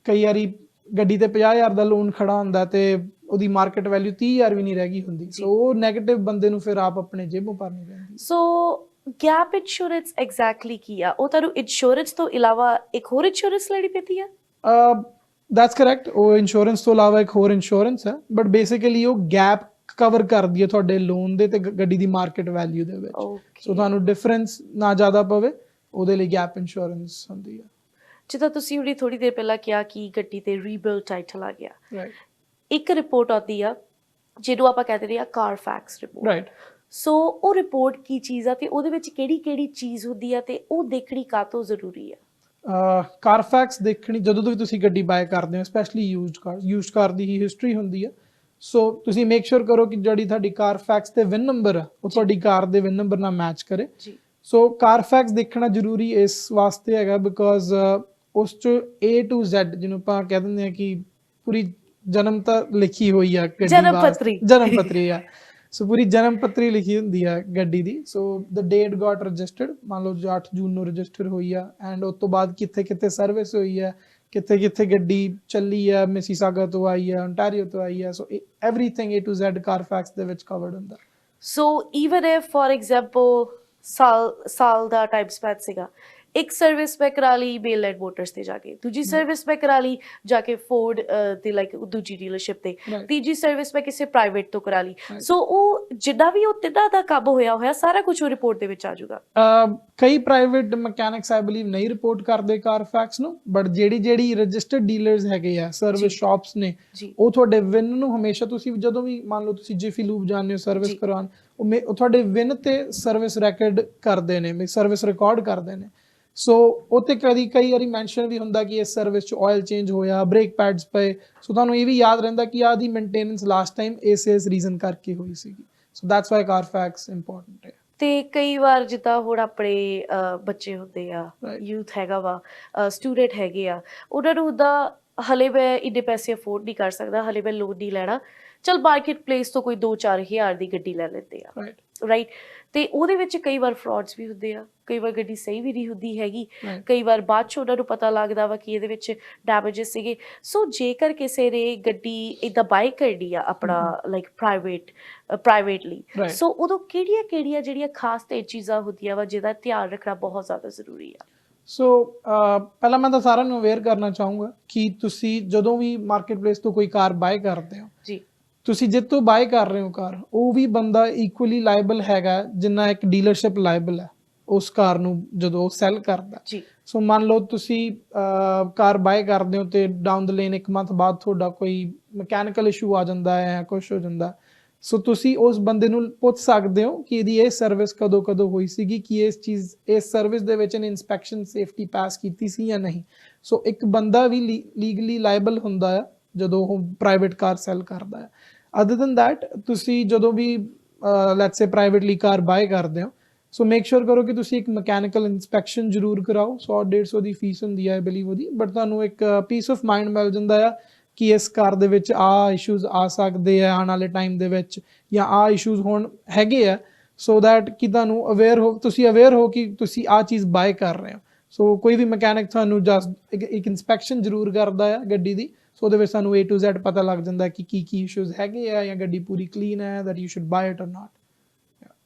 S2: ਕਈ ਵਾਰੀ ਗੱਡੀ ਤੇ 50,000 ਦਾ ਲੋਨ ਖੜਾ ਹੁੰਦਾ ਤੇ ਉਹਦੀ ਮਾਰਕੀਟ ਵੈਲਿਊ 30,000 ਵੀ ਨਹੀਂ ਰਹਿ ਗਈ ਹੁੰਦੀ। ਸੋ ਉਹ ਨੈਗੇਟਿਵ ਬੰਦੇ ਨੂੰ ਫਿਰ ਆਪ ਆਪਣੇ ਜੇਬੋਂ ਭਰਨੀ ਪੈਂਦੀ।
S1: ਸੋ ਗੈਪ ਇੰਸ਼ੋਰੈਂਸ ਐਗਜ਼ੈਕਟਲੀ ਕੀ ਆ? ਉਹ ਤੁਹਾਨੂੰ ਇੰਸ਼ੋਰੈਂਸ ਤੋਂ ਇਲਾਵਾ ਇੱਕ ਹੋਰ ਇੰਸ਼ੋਰੈਂਸ ਲੈਣੀ ਪੈਂਦੀ ਆ?
S2: ਦੈਟਸ ਕਰੈਕਟ, ਉਹ ਇੰਸ਼ੋਰੈਂਸ ਤੋਂ ਇਲਾਵਾ ਇੱਕ ਹੋਰ ਇੰਸ਼ੋਰੈਂਸ ਹੈ, ਬਟ ਬੇਸਿਕਲੀ ਉਹ ਗੈਪ ਕਵਰ ਕਰਦੀ ਹੈ ਤੁਹਾਡੇ ਲੋਨ ਦੇ ਤੇ ਗੱਡੀ ਦੀ ਮਾਰਕੀਟ ਵੈਲਿਊ ਦੇ ਵਿੱਚ। ਸੋ ਤੁਹਾਨੂੰ ਡਿਫਰੈਂਸ ਨਾ ਜ਼ਿਆਦਾ ਪਵੇ, ਉਹਦੇ ਲਈ ਗੈਪ ਇੰਸ਼ੋਰੈਂਸ ਹੁੰਦੀ ਹੈ।
S1: ਜਿੱਦਾਂ ਤੁਸੀਂ ਹੁਣੀ ਥੋੜੀ ਦੇਰ ਪਹਿਲਾਂ ਕਿਹਾ ਕਿ ਗੱਡੀ ਤੇ ਰੀਬਿਲਡ ਟਾਈਟਲ ਆ ਗਿਆ,
S2: ਰਾਈਟ
S1: ਇੱਕ ਰਿਪੋਰਟ ਆਉਂਦੀ ਆ ਜਿਹਨੂੰ ਆਪਾਂ ਕਹਿੰਦੇ ਆ ਕਾਰਫੈਕਸ ਰਿਪੋਰਟ।
S2: ਰਾਈਟ।
S1: ਸੋ ਉਹ ਰਿਪੋਰਟ ਕੀ ਚੀਜ਼ ਆ ਤੇ ਉਹਦੇ ਵਿੱਚ ਕਿਹੜੀ ਕਿਹੜੀ ਚੀਜ਼ ਹੁੰਦੀ ਆ ਤੇ ਉਹ ਦੇਖਣੀ ਕਾਹਤੋਂ ਜ਼ਰੂਰੀ ਆ?
S2: ਕਾਰਫੈਕਸ ਦੇਖਣੀ ਜਦੋਂ ਵੀ ਤੁਸੀਂ ਗੱਡੀ ਬਾਏ ਕਰਦੇ ਹੋ, ਸਪੈਸ਼ਲੀ ਯੂਜ਼ਡ ਕਾਰ ਦੀ ਹੀ ਹਿਸਟਰੀ ਹੁੰਦੀ ਆ। ਸੋ ਤੁਸੀਂ ਮੇਕ ਸ਼ੋਰ ਕਰੋ ਕਿ ਜਿਹੜੀ ਤੁਹਾਡੀ ਕਾਰਫੈਕਸ ਤੇ ਵਿਨ ਨੰਬਰ ਆ ਉਹ ਤੁਹਾਡੀ ਕਾਰ ਦੇ ਵਿਨ ਨੰਬਰ ਨਾਲ ਮੈਚ ਕਰੇ।
S1: ਜੀ
S2: ਸੋ ਕਾਰਫੈਕਸ ਦੇਖਣਾ ਜ਼ਰੂਰੀ ਇਸ ਵਾਸਤੇ ਹੈਗਾ ਬਿਕੋਜ਼ ਉਸ ਚ A to Z ਜਿਹਨੂੰ ਆਪਾਂ ਕਹਿ ਦਿੰਦੇ ਆ ਕਿ ਪੂਰੀ ਜਨਮ ਤਾਂ ਲਿਖੀ ਹੋਈ ਆ ਗੱਡੀ ਵਾਸਤੇ, ਜਨਮ ਪੱਤਰੀ ਆ। ਸੋ ਪੂਰੀ ਜਨਮ ਪੱਤਰੀ ਲਿਖੀ ਹੁੰਦੀ ਆ ਗੱਡੀ ਦੀ। ਸੋ ਦ ਡੇਟ ਗਾਟ ਰਜਿਸਟਰਡ, ਮੰਨ ਲਓ 8 ਜੂਨ ਨੂੰ ਰਜਿਸਟਰ ਹੋਈ ਆ, ਐਂਡ ਉਸ ਤੋਂ ਬਾਅਦ ਕਿੱਥੇ ਕਿੱਥੇ ਸਰਵਿਸ ਹੋਈ ਆ, ਕਿੱਥੇ ਕਿੱਥੇ ਗੱਡੀ ਚੱਲੀ ਆ, ਮਿਸੀਸਾਗਾ ਤੋਂ ਆਈ ਆ, ontario ਤੋਂ ਆਈ ਆ। ਸੋ ਐਵਰੀਥਿੰਗ A to Z ਕਾਰਫੈਕਸ ਦੇ ਵਿੱਚ ਕਵਰਡ ਹੁੰਦਾ।
S1: ਸੋ ਈਵਨ ਇਫ ਫॉर ਐਗਜ਼ਾਮਪਲ ਸਾਲ ਦਾ ਟਾਈਮ ਸਪੈਨ ਸੀਗਾ, ਇੱਕ ਸਰਵਿਸ ਮੈਂ ਕਰਾ ਲਈ ਬੇਲ ਐਂਡ ਮੋਟਰਸ ਤੇ ਜਾ ਕੇ, ਦੂਜੀ ਸਰਵਿਸ ਮੈਂ ਕਰਾ ਲਈ ਜਾ ਕੇ ਫੋਰਡ ਤੇ ਲਾਈਕ ਦੂਜੀ ਡੀਲਰਸ਼ਿਪ ਤੇ, ਤੀਜੀ ਸਰਵਿਸ ਮੈਂ ਕਿਸੇ ਪ੍ਰਾਈਵੇਟ ਤੋਂ ਕਰਾ ਲਈ। ਸੋ ਉਹ ਜਿੱਦਾਂ ਵੀ ਉਹ ਤਿੰਨਾਂ ਦਾ ਕੰਮ ਹੋਇਆ ਸਾਰਾ ਕੁਝ ਉਹ ਰਿਪੋਰਟ ਦੇ ਵਿੱਚ ਆ ਜਾਊਗਾ।
S2: ਕਈ ਪ੍ਰਾਈਵੇਟ ਮਕੈਨਿਕਸ ਆਈ ਬਲੀਵ ਨਹੀਂ ਰਿਪੋਰਟ ਕਰਦੇ ਕਾਰਫੈਕਸ ਨੂੰ, ਬਟ ਜਿਹੜੀ ਰਜਿਸਟਰਡ ਡੀਲਰਸ ਹੈਗੇ ਆ, ਸਰਵਿਸ ਸ਼ਾਪਸ ਨੇ, ਉਹ ਤੁਹਾਡੇ ਵਿਨ ਨੂੰ ਹਮੇਸ਼ਾ, ਤੁਸੀਂ ਜਦੋਂ ਵੀ ਮੰਨ ਲਓ ਤੁਸੀਂ ਜਿਫੀ ਲੂਪ ਜਾਂਦੇ ਹੋ ਸਰਵਿਸ ਕਰਵਾਉਣ, ਉਹ ਤੁਹਾਡੇ ਵਿਨ ਤੇ ਸਰਵਿਸ ਰੈਕੋਰਡ ਕਰਦੇ ਨੇ, ਸਰਵਿਸ ਰਿਕਾਰਡ ਕਰਦੇ ਨੇ। ਸੋ ਉੱਥੇ ਕਈ ਵਾਰੀ ਮੈਂਸ਼ਨ ਵੀ ਹੁੰਦਾ ਕਿ ਇਸ ਸਰਵਿਸ 'ਚ ਆਇਲ ਚੇਂਜ ਹੋਇਆ, ਬ੍ਰੇਕ ਪੈਡਸ ਪਏ। ਸੋ ਤੁਹਾਨੂੰ ਇਹ ਵੀ ਯਾਦ ਰਹਿੰਦਾ ਕਿ ਆਹ ਦੀ ਮੇਨਟੇਨੈਂਸ ਲਾਸਟ ਟਾਈਮ ਇਸ ਰੀਜ਼ਨ ਕਰਕੇ ਹੋਈ ਸੀਗੀ। ਸੋ ਦੈਟਸ ਵਾਈ ਕਾਰਫੈਕਸ ਇੰਪੋਰਟੈਂਟ ਹੈ।
S1: ਤੇ ਕਈ ਵਾਰ ਜਿੱਦਾਂ ਹੁਣ ਆਪਣੇ ਬੱਚੇ ਹੁੰਦੇ ਆ, ਯੂਥ ਹੈਗਾ ਵਾ, ਸਟੂਡੈਂਟ ਹੈਗੇ ਆ, ਉਹਨਾਂ ਨੂੰ ਹੁੰਦਾ ਹਲੇ ਮੈਂ ਇੰਨੇ ਪੈਸੇ ਅਫੋਰਡ ਨਹੀਂ ਕਰ ਸਕਦਾ, ਹਲੇ ਮੈਂ ਲੋਨ ਨਹੀਂ ਲੈਣਾ, ਚਲ ਮਾਰਕੀਟ ਪਲੇਸ ਤੋਂ ਕੋਈ 2-4 ਹਜ਼ਾਰ ਦੀ ਗੱਡੀ ਲੈ ਲੈਂਦੇ ਆ, ਰਾਈਟ? ਤੇ ਉਹਦੇ ਵਿੱਚ ਕਈ ਵਾਰ ਫਰਾਡਸ ਵੀ ਹੁੰਦੇ ਆ, ਕਈ ਵਾਰ ਗੱਡੀ ਸਹੀ ਵੀ ਨਹੀਂ ਹੁੰਦੀ ਹੈਗੀ, ਕਈ ਵਾਰ ਬਾਅਦ 'ਚ ਉਹਨਾਂ ਨੂੰ ਪਤਾ ਲੱਗਦਾ ਵਾ ਕਿ ਇਹਦੇ ਵਿੱਚ ਡੈਮੇਜਸ ਸੀਗੇ। ਸੋ ਜੇਕਰ ਕਿਸੇ ਨੇ ਗੱਡੀ ਇੱਦਾਂ ਬਾਏ ਕਰਨੀ ਆ ਆਪਣਾ ਲਾਈਕ ਪ੍ਰਾਈਵੇਟਲੀ, ਸੋ ਉਦੋਂ ਕਿਹੜੀਆਂ ਜਿਹੜੀਆਂ ਖਾਸ ਤੇ ਚੀਜ਼ਾਂ ਹੁੰਦੀਆਂ ਵਾ ਜਿਹਦਾ ਧਿਆਨ ਰੱਖਣਾ ਬਹੁਤ ਜ਼ਿਆਦਾ ਜ਼ਰੂਰੀ ਆ?
S2: ਸੋ ਪਹਿਲਾਂ ਮੈਂ ਤਾਂ ਸਾਰਿਆਂ ਨੂੰ ਅਵੇਅਰ ਕਰਨਾ ਚਾਹੂੰਗਾ ਕਿ ਤੁਸੀਂ ਜਦੋਂ ਵੀ ਮਾਰਕੀਟ ਪਲੇਸ ਤੋਂ ਕੋਈ ਕਾਰ ਬਾਏ ਕਰਦੇ ਹੋ,
S1: ਜੀ,
S2: ਤੁਸੀਂ ਜਿੱਥੋਂ ਬਾਏ ਕਰ ਰਹੇ ਹੋ ਕਾਰ, ਉਹ ਵੀ ਬੰਦਾ ਇਕੁਅਲੀ ਲਾਇਬਲ ਹੈਗਾ ਜਿੰਨਾ ਇੱਕ ਡੀਲਰਸ਼ਿਪ ਲਾਇਬਲ ਹੈ ਉਸ ਕਾਰ ਨੂੰ ਜਦੋਂ ਉਹ ਸੈਲ ਕਰਦਾ।
S1: ਜੀ।
S2: ਸੋ ਮੰਨ ਲਓ ਤੁਸੀਂ ਕਾਰ ਬਾਏ ਕਰਦੇ ਹੋ ਤੇ ਡਾਊਨ ਦ ਲੇਨ 1 ਮੰਥ ਬਾਅਦ ਤੁਹਾਡਾ ਕੋਈ ਮਕੈਨੀਕਲ ਇਸ਼ੂ ਆ ਜਾਂਦਾ ਹੈ ਜਾਂ ਕੁਛ ਹੋ ਜਾਂਦਾ, ਸੋ ਤੁਸੀਂ ਉਸ ਬੰਦੇ ਨੂੰ ਪੁੱਛ ਸਕਦੇ ਹੋ ਕਿ ਇਹਦੀ ਇਹ ਸਰਵਿਸ ਕਦੋਂ ਹੋਈ ਸੀਗੀ, ਕਿ ਇਸ ਸਰਵਿਸ ਦੇ ਵਿੱਚ ਇਹਨੇ ਇਨਸਪੈਕਸ਼ਨ ਸੇਫਟੀ ਪਾਸ ਕੀਤੀ ਸੀ ਜਾਂ ਨਹੀਂ। ਸੋ ਇੱਕ ਬੰਦਾ ਵੀ ਲੀਗਲੀ ਲਾਇਬਲ ਹੁੰਦਾ ਆ ਜਦੋਂ ਉਹ ਪ੍ਰਾਈਵੇਟ ਕਾਰ ਸੈਲ ਕਰਦਾ ਹੈ। ਅਦਰ ਦੈਨ ਦੈਟ, ਤੁਸੀਂ ਜਦੋਂ ਵੀ let's say privately car buy ਕਰਦੇ ਹੋ, ਸੋ ਮੇਕ ਸ਼ੋਰ ਕਰੋ ਕਿ ਤੁਸੀਂ ਇੱਕ ਮਕੈਨੀਕਲ ਇਨਸਪੈਕਸ਼ਨ ਜ਼ਰੂਰ ਕਰਾਓ। 100-150 ਦੀ ਫੀਸ ਹੁੰਦੀ ਹੈ ਆਈ ਬਲੀਵ ਉਹਦੀ, ਬਟ ਤੁਹਾਨੂੰ ਇੱਕ ਪੀਸ ਆਫ ਮਾਈਂਡ ਮਿਲ ਜਾਂਦਾ ਆ ਕਿ ਇਸ ਕਾਰ ਦੇ ਵਿੱਚ ਆ ਇਸ਼ੂਜ਼ ਆ ਸਕਦੇ ਆ ਆਉਣ ਵਾਲੇ ਟਾਈਮ ਦੇ ਵਿੱਚ, ਜਾਂ ਆ ਇਸ਼ੂਜ਼ ਹੁਣ ਹੈਗੇ ਆ, ਸੋ ਦੈਟ ਕਿ ਤੁਹਾਨੂੰ ਤੁਸੀਂ ਅਵੇਅਰ ਹੋ ਕਿ ਤੁਸੀਂ ਆ ਚੀਜ਼ ਬਾਏ ਕਰ ਰਹੇ ਹੋ। ਸੋ ਕੋਈ ਵੀ ਮਕੈਨਿਕ ਤੁਹਾਨੂੰ ਜਸਟ ਇੱਕ ਇਨਸਪੈਕਸ਼ਨ ਜ਼ਰੂਰ ਕਰਦਾ ਆ ਗੱਡੀ ਦੀ, ਸੋ ਉਹਦੇ ਵਿੱਚ ਸਾਨੂੰ A to Z ਪਤਾ ਲੱਗ ਜਾਂਦਾ ਕਿ ਕੀ ਇਸ਼ੂਜ਼ ਹੈਗੇ ਆ, ਜਾਂ ਗੱਡੀ ਪੂਰੀ ਕਲੀਨ ਹੈ, that you should buy it or not।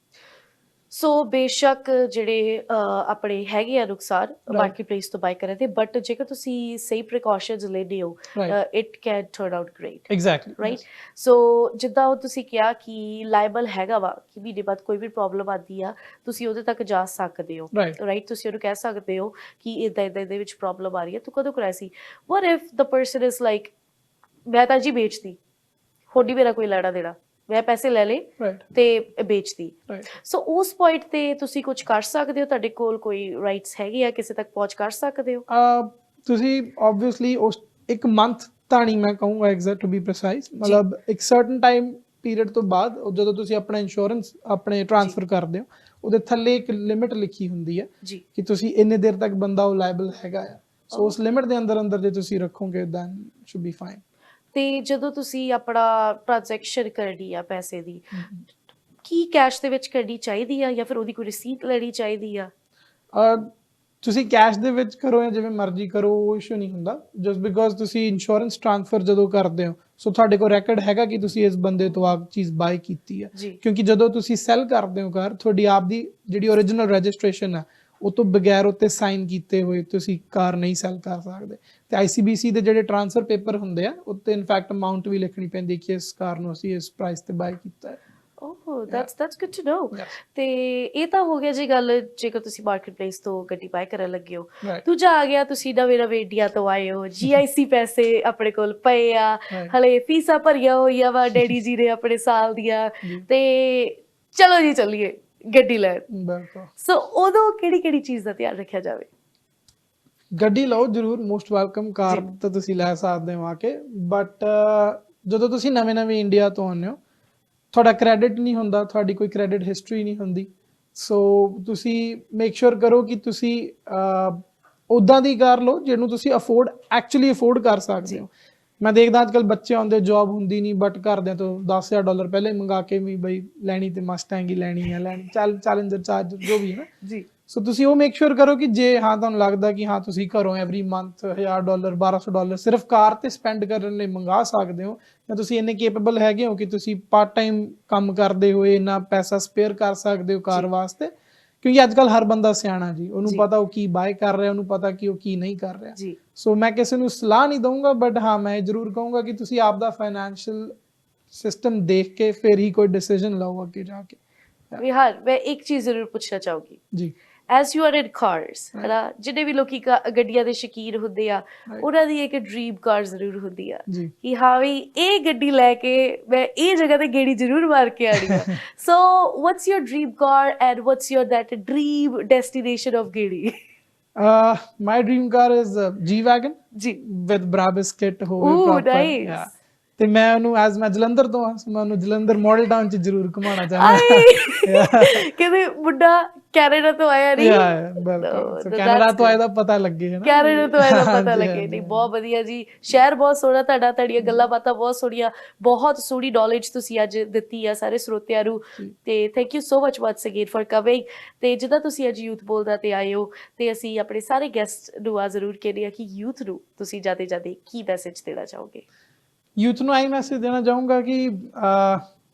S1: ਸੋ ਬੇਸ਼ੱਕ ਜਿਹੜੇ ਆਪਣੇ ਹੈਗੇ ਆ ਨੁਕਸਾਨ ਮਾਰਕੀਟ ਪਲੇਸ ਤੋਂ ਬਾਈ ਕਰਨ ਦੇ, ਬਟ ਜੇਕਰ ਤੁਸੀਂ ਸਹੀ ਪ੍ਰੀਕਾਸ਼ਨਸ ਲੈਂਦੇ ਹੋ it can turn out great.
S2: Exactly
S1: right. So ਜਿੱਦਾਂ ਉਹ ਤੁਸੀਂ ਕਿਹਾ ਕਿ ਲਾਇਬਲ ਹੈਗਾ ਵਾ ਕਿ ਮਹੀਨੇ ਬਾਅਦ ਕੋਈ ਵੀ ਪ੍ਰੋਬਲਮ ਆਉਂਦੀ ਆ, ਤੁਸੀਂ ਉਹਦੇ ਤੱਕ ਜਾ ਸਕਦੇ ਹੋ। ਰਾਈਟ। ਤੁਸੀਂ ਉਹਨੂੰ ਕਹਿ ਸਕਦੇ ਹੋ ਕਿ ਇੱਦਾਂ ਇਹਦੇ ਵਿੱਚ ਪ੍ਰੋਬਲਮ ਆ ਰਹੀ ਹੈ, ਤੂੰ ਕਦੋਂ ਕਰਾਇਆ ਸੀ। What if the person is like ਮੈਂ ਤਾਂ ਜੀ ਵੇਚਦੀ, ਹੋਰ ਨਹੀਂ ਮੇਰਾ ਕੋਈ ਲੈਣਾ ਦੇਣਾ, ਮੈਂ ਪੈਸੇ ਲੈ ਲਏ ਤੇ ਵੇਚਦੀ। ਸੋ ਉਸ ਪੁਆਇੰਟ ਤੇ ਤੁਸੀਂ ਕੁਝ ਕਰ ਸਕਦੇ ਹੋ, ਤੁਹਾਡੇ ਕੋਲ ਕੋਈ ਰਾਈਟਸ ਹੈਗੇ ਆ, ਕਿਸੇ ਤੱਕ ਪਹੁੰਚ ਕਰ ਸਕਦੇ ਹੋ।
S2: ਤੁਸੀਂ ਆਬਵੀਅਸਲੀ ਉਸ ਇੱਕ ਮੰਥ ਤਾਂ ਨਹੀਂ ਮੈਂ ਕਹੂੰਗਾ ਐਗਜ਼ੈਕਟ ਟੂ ਬੀ ਪ੍ਰੀਸਾਈਜ਼, ਮਤਲਬ ਇੱਕ ਸਰਟਨ ਟਾਈਮ ਪੀਰੀਅਡ ਤੋਂ ਬਾਅਦ ਜਦੋਂ ਤੁਸੀਂ ਆਪਣਾ ਇੰਸ਼ੋਰੈਂਸ ਆਪਣੇ ਟ੍ਰਾਂਸਫਰ ਕਰਦੇ ਹੋ, ਉਹਦੇ ਥੱਲੇ ਇੱਕ ਲਿਮਿਟ ਲਿਖੀ ਹੁੰਦੀ ਹੈ ਕਿ ਤੁਸੀਂ ਇੰਨੇ ਦੇਰ ਤੱਕ ਬੰਦਾ ਉਹ ਲਾਇਬਲ ਹੈਗਾ ਆ। ਸੋ ਉਸ ਲਿਮਿਟ ਦੇ ਅੰਦਰ ਜੇ ਤੁਸੀਂ ਰੱਖੋਗੇ ਦੈਨ ਸ਼ੁਡ ਬੀ ਫਾਈਨ।
S1: ਤੇ ਜਦੋਂ ਤੁਸੀਂ ਆਪਣਾ ਟ੍ਰਾਂਜੈਕਸ਼ਨ ਕਰਨੀ ਆ ਪੈਸੇ ਦੀ, ਕੀ ਕੈਸ਼ ਦੇ ਵਿੱਚ ਕਰਨੀ ਚਾਹੀਦੀ ਆ ਜਾਂ ਫਿਰ ਉਹਦੀ ਕੋਈ ਰਿਸੀਟ ਲੈਣੀ ਚਾਹੀਦੀ ਆ?
S2: ਤੁਸੀਂ ਕੈਸ਼ ਦੇ ਵਿੱਚ ਕਰੋ ਜਾਂ ਜਿਵੇਂ ਮਰਜ਼ੀ ਕਰੋ, ਉਹ ਇਸ਼ੂ ਨਹੀਂ ਹੁੰਦਾ। ਜਸਟ ਬਿਕੋਜ਼ ਤੁਸੀਂ ਇੰਸ਼ੋਰੈਂਸ ਟ੍ਰਾਂਸਫਰ ਜਦੋਂ ਕਰਦੇ ਹੋ, ਸੋ ਤੁਹਾਡੇ ਕੋਲ ਰੈਕਡ ਹੈਗਾ ਕਿ ਤੁਸੀਂ ਇਸ ਬੰਦੇ ਤੋਂ ਆਹ ਚੀਜ਼ ਬਾਏ ਕੀਤੀ ਹੈ। ਕਿਉਂਕਿ ਜਦੋਂ ਤੁਸੀਂ ਸੈਲ ਕਰਦੇ ਹੋ ਕਾਰ, ਤੁਹਾਡੀ ਆਪ ਦੀ ਜਿਹੜੀ ਓਰੀਜਨਲ ਰਜਿਸਟ੍ਰੇਸ਼ਨ ਹੈ ਉਹ ਤੋਂ ਬਗੈਰ ਉੱਤੇ ਸਾਈਨ ਕੀਤੇ ਹੋਏ ਤੁਸੀਂ ਕਾਰ ਨਹੀਂ ਸੈਲ ਕਰ ਸਕਦੇ। ਤੇ ICBC ਦੇ ਜਿਹੜੇ ਟ੍ਰਾਂਸਫਰ ਪੇਪਰ ਹੁੰਦੇ ਆ ਉੱਤੇ ਇਨਫੈਕਟ ਅਮਾਉਂਟ ਵੀ ਲਿਖਣੀ ਪੈਂਦੀ ਕਿ ਇਸ ਕਾਰ ਨੂੰ ਅਸੀਂ ਇਸ ਪ੍ਰਾਈਸ ਤੇ ਬਾਏ ਕੀਤਾ ਹੈ।
S1: ਓਹ ਦੈਟਸ ਗੁੱਡ ਟੂ ਨੋ। ਤੇ ਇਹ ਤਾਂ ਹੋ ਗਿਆ ਜੀ ਗੱਲ ਜੇਕਰ ਤੁਸੀਂ ਮਾਰਕੀਟ ਪਲੇਸ ਤੋਂ ਗੱਡੀ ਬਾਏ ਕਰਨ ਲੱਗੇ ਹੋ। ਦੂਜਾ ਆ ਗਿਆ, ਤੁਸੀਂ ਨਵੇਂ ਇੰਡੀਆ ਤੋਂ ਆਏ ਹੋ, GIC ਪੈਸੇ ਆਪਣੇ ਕੋਲ ਪਏ ਆ, ਹਲੇ ਫੀਸਾਂ ਭਰੀਆਂ ਹੋਈਆਂ ਵਾ ਡੈਡੀ ਜੀ ਨੇ ਆਪਣੇ ਸਾਲ ਦੀਆਂ, ਤੇ ਚਲੋ ਜੀ ਚੱਲੀਏ ਗੱਡੀ ਲੈਣ। ਸੋ ਉਦੋਂ ਕਿਹੜੀ ਚੀਜ਼ ਦਾ ਧਿਆਨ ਰੱਖਿਆ ਜਾਵੇ? ਗੱਡੀ
S2: ਲਓ ਜ਼ਰੂਰ, ਮੋਸਟ ਵੈਲਕਮ। ਕਾਰ ਤਾਂ ਤੁਸੀਂ ਲੈ ਸਕਦੇ ਹੋ ਆ ਕੇ, ਬਟ ਜਦੋਂ ਤੁਸੀਂ ਨਵੇਂ ਇੰਡੀਆ ਤੋਂ ਆਉਂਦੇ ਹੋ, ਤੁਹਾਡਾ ਕ੍ਰੈਡਿਟ ਨਹੀਂ ਹੁੰਦਾ, ਤੁਹਾਡੀ ਕੋਈ ਕ੍ਰੈਡਿਟ ਹਿਸਟਰੀ ਨਹੀਂ ਹੁੰਦੀ। ਸੋ ਤੁਸੀਂ ਮੇਕ ਸ਼ੋਰ ਕਰੋ ਕਿ ਤੁਸੀਂ ਉੱਦਾਂ ਦੀ ਕਾਰ ਲਓ ਜਿਹਨੂੰ ਤੁਸੀਂ ਐਕਚੁਅਲੀ ਅਫੋਰਡ ਕਰ ਸਕਦੇ ਹੋ। ਮੈਂ ਦੇਖਦਾ ਅੱਜ ਕੱਲ੍ਹ ਬੱਚੇ ਆਉਂਦੇ, ਜੌਬ ਹੁੰਦੀ ਨਹੀਂ, ਬਟ ਘਰਦਿਆਂ ਤੋਂ $10,000 ਪਹਿਲੇ ਮੰਗਾ ਕੇ ਵੀ ਬਈ ਲੈਣੀ ਤੇ ਮਸਟੈਂਗ ਹੀ ਲੈਣੀ ਹੈ, ਚੈਲੰਜਰ ਚਾਰਜਰ ਜੋ ਵੀ ਹੈ ਜੀ। ਸੋ ਤੁਸੀਂ ਉਹ ਮੇਕ ਸ਼ੋਰ ਕਰੋ ਕਿ ਜੇ ਤੁਹਾਨੂੰ ਲੱਗਦਾ ਕਿ ਤੁਸੀਂ ਘਰੋਂ ਐਵਰੀ ਮੰਥ $1,000 $1,200 ਸਿਰਫ ਕਾਰ ਤੇ ਸਪੈਂਡ ਕਰਨ ਲਈ ਮੰਗਾ ਸਕਦੇ ਹੋ, ਜਾਂ ਤੁਸੀਂ ਇੰਨੇ ਕੇਪੇਬਲ ਹੈਗੇ ਹੋ ਕਿ ਤੁਸੀਂ ਪਾਰਟ ਟਾਈਮ ਕੰਮ ਕਰਦੇ ਹੋਏ ਇੰਨਾ ਪੈਸਾ ਸਪੇਅਰ ਕਰ ਸਕਦੇ ਹੋ ਕਾਰ ਵਾਸਤੇ। ਕਿਉਂਕਿ ਅੱਜ ਕੱਲ੍ਹ ਹਰ ਬੰਦਾ ਸਿਆਣਾ ਜੀ, ਉਹਨੂੰ ਪਤਾ ਉਹ ਕੀ ਬਾਏ ਕਰ ਰਿਹਾ, ਉਹਨੂੰ ਪਤਾ ਕਿ ਉਹ ਕੀ ਨਹੀਂ ਕਰ ਰਿਹਾ। ਸੋ ਮੈਂ ਕਿਸੇ ਨੂੰ ਸਲਾਹ ਨਹੀਂ ਦਊਂਗਾ, ਬਟ ਹਾਂ ਮੈਂ ਇਹ ਜ਼ਰੂਰ ਕਹੂੰਗਾ ਕਿ ਤੁਸੀਂ ਆਪ ਦਾ ਫਾਈਨੈਂਸ਼ੀਅਲ ਸਿਸਟਮ ਦੇਖ ਕੇ ਫਿਰ ਹੀ ਕੋਈ ਡਿਸੀਜਨ ਲਓ ਅੱਗੇ ਜਾ ਕੇ।
S1: ਵਿਹਾਰ, ਮੈਂ ਇੱਕ ਚੀਜ਼ ਜ਼ਰੂਰ ਪੁੱਛਣਾ ਚਾਹੂੰਗੀ ਜੀ। S you are in cars, ਹਨਾ, ਜਿਹੜੇ ਵੀ ਲੋਕੀ ਗੱਡੀਆਂ ਦੇ ਸ਼ੌਕੀਨ ਹੁੰਦੇ ਆ, ਉਹਨਾਂ ਦੀ ਇੱਕ ਡ੍ਰੀਮ ਕਾਰ ਜ਼ਰੂਰ ਹੁੰਦੀ ਆ ਕਿ ਹਾਂ ਵੀ ਇਹ ਗੱਡੀ ਲੈ ਕੇ ਮੈਂ ਇਹ ਜਗ੍ਹਾ ਤੇ ਗੇੜੀ ਜ਼ਰੂਰ ਮਾਰ ਕੇ ਆਣੀ ਆ। So what's your dream car and what's your that dream destination of ਗੇੜੀ?
S2: My dream car is G-Wagon ਜੀ, ਵਿਦ Brabus kit ਹੋਵੇ ਪ੍ਰੋਪਰ। ਤੇ ਮੈਂ ਉਹਨੂੰ ਮੈਂ ਜਲੰਧਰ ਤੋਂ ਆ, ਮੈਂ ਉਹਨੂੰ ਜਲੰਧਰ ਮਾਡਲ ਟਾਊਨ ਚ ਜ਼ਰੂਰ ਘੁਮਾਉਣਾ ਚਾਹੁੰਦਾ। ਕਹਿੰਦੇ
S1: ਮੁੰਡਾ ਕੈਨੇਡਾ ਤੋਂ ਆਇਆ ਨਹੀਂ,
S2: ਕੈਨੇਡਾ ਤੋਂ ਆਇਆ ਦਾ ਪਤਾ ਲੱਗੇ, ਹਨਾ,
S1: ਕੈਨੇਡਾ ਤੋਂ ਆਇਆ ਦਾ ਪਤਾ ਲੱਗੇ। ਨਹੀਂ, ਬਹੁਤ ਵਧੀਆ ਜੀ, ਸ਼ਹਿਰ ਬਹੁਤ ਸੋਹਣਾ ਤੁਹਾਡਾ, ਤੁਹਾਡੀਆਂ ਗੱਲਾਂ ਬਾਤਾਂ ਬਹੁਤ ਸੋਹਣੀਆਂ, ਬਹੁਤ ਸੋਹਣੀ ਨੌਲੇਜ ਤੁਸੀਂ ਅੱਜ ਦਿੱਤੀ ਆ ਸਾਰੇ ਸਰੋਤਿਆਂ ਨੂੰ, ਤੇ thank you so much once again for coming. ਤੇ ਜਿੱਦਾਂ ਤੁਸੀਂ ਅੱਜ ਯੂਥ ਬੋਲਦਾ ਤੇ ਆਏ ਹੋ, ਤੇ ਅਸੀਂ ਆਪਣੇ ਸਾਰੇ ਗੈਸਟ ਨੂੰ ਆ ਜ਼ਰੂਰ ਕਹਿੰਦੇ ਆ ਕਿ ਯੂਥ ਨੂੰ ਤੁਸੀਂ ਜਾਂਦੇ ਕੀ ਮੈਸੇਜ ਦੇਣਾ ਚਾਹੋਗੇ?
S2: ਯੂਥ ਨੂੰ ਆਹੀ ਮੈਸੇਜ ਦੇਣਾ ਚਾਹੂੰਗਾ ਕਿ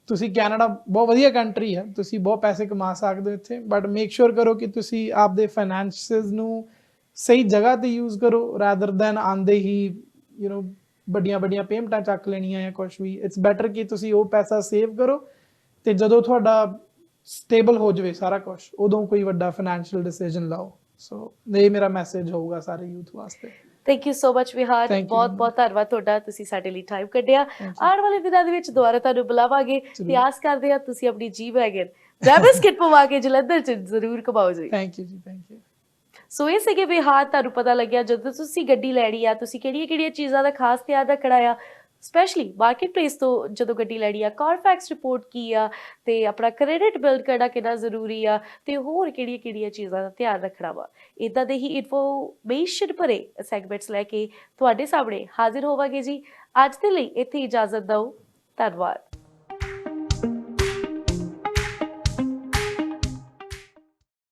S2: ਤੁਸੀਂ ਕੈਨੇਡਾ ਬਹੁਤ ਵਧੀਆ ਕੰਟਰੀ ਹੈ, ਤੁਸੀਂ ਬਹੁਤ ਪੈਸੇ ਕਮਾ ਸਕਦੇ ਹੋ ਇੱਥੇ, ਬਟ ਮੇਕ ਸ਼ੋਰ ਕਰੋ ਕਿ ਤੁਸੀਂ ਆਪਦੇ ਫਾਈਨੈਂਸਿਸ ਨੂੰ ਸਹੀ ਜਗ੍ਹਾ ਤੇ ਯੂਜ਼ ਕਰੋ, ਰਾਦਰ ਦੈਨ ਆਉਂਦੇ ਹੀ ਵੱਡੀਆਂ ਪੇਮੈਂਟਾਂ ਚੱਕ ਲੈਣੀਆਂ ਜਾਂ ਕੁਛ ਵੀ। ਇਟਸ ਬੈਟਰ ਕਿ ਤੁਸੀਂ ਉਹ ਪੈਸਾ ਸੇਵ ਕਰੋ, ਤੇ ਜਦੋਂ ਤੁਹਾਡਾ ਸਟੇਬਲ ਹੋ ਜਾਵੇ ਸਾਰਾ ਕੁਛ, ਉਦੋਂ ਕੋਈ ਵੱਡਾ ਫਾਈਨੈਂਸ਼ੀਅਲ ਡਿਸੀਜਨ ਲਓ। ਸੋ ਇਹ ਮੇਰਾ ਮੈਸੇਜ ਹੋਊਗਾ ਸਾਰੇ ਯੂਥ ਵਾਸਤੇ।
S1: ਥੈਂਕ ਯੂ ਸੋ ਮਚ ਵਿਹਾਰ, ਬਹੁਤ ਧੰਨਵਾਦ ਤੁਹਾਡਾ, ਤੁਸੀਂ ਸਾਡੇ ਲਈ ਟਾਈਮ ਕੱਢਿਆ। ਆਉਣ ਵਾਲੇ ਦਿਨਾਂ ਦੇ ਵਿੱਚ ਦੁਬਾਰਾ ਤੁਹਾਨੂੰ ਬੁਲਾਵਾਂਗੇ, ਤੇ ਆਸ ਕਰਦੇ ਹਾਂ ਤੁਸੀਂ ਆਪਣੀ G-Wagon Brabus kit ਪਵਾ ਕੇ ਜਲੰਧਰ ਚ ਜ਼ਰੂਰ ਘੁਮਾਓ ਜੀ।
S2: ਥੈਂਕ ਯੂ ਜੀ, ਥੈਂਕ ਯੂ।
S1: ਸੋ ਇਹ ਸੀਗੇ ਵਿਹਾਰ, ਤੁਹਾਨੂੰ ਪਤਾ ਲੱਗਿਆ ਜਦੋਂ ਤੁਸੀਂ ਗੱਡੀ ਲੈਣੀ ਆ ਤੁਸੀਂ ਕਿਹੜੀਆਂ ਚੀਜ਼ਾਂ ਦਾ ਖਾਸ ਧਿਆਨ ਰੱਖਣਾ ਆ। ਸਪੈਸ਼ਲੀ ਮਾਰਕੀਟ ਪਲੇਸ ਤੋਂ ਜਦੋਂ ਗੱਡੀ ਲੈਣੀ ਆ, ਕਾਰਫੈਕਸ ਰਿਪੋਰਟ ਕੀ ਆ, ਤੇ ਆਪਣਾ ਕ੍ਰੈਡਿਟ ਬਿਲਡ ਕਰਨਾ ਕਿੰਨਾ ਜ਼ਰੂਰੀ ਆ, ਤੇ ਹੋਰ ਕਿਹੜੀਆਂ ਚੀਜ਼ਾਂ ਦਾ ਧਿਆਨ ਰੱਖਣਾ ਵਾ। ਇਦਾਂ ਦੇ ਹੀ ਇਨਫੋਰਮੇਸ਼ਨ ਭਰੇ ਸੈਗਮੈਂਟਸ ਲੈ ਕੇ ਤੁਹਾਡੇ ਸਾਹਮਣੇ ਹਾਜ਼ਰ ਹੋਵਾਂਗੇ ਜੀ। ਅੱਜ ਦੇ ਲਈ ਇੱਥੇ ਇਜਾਜ਼ਤ ਦਿਓ। ਧੰਨਵਾਦ।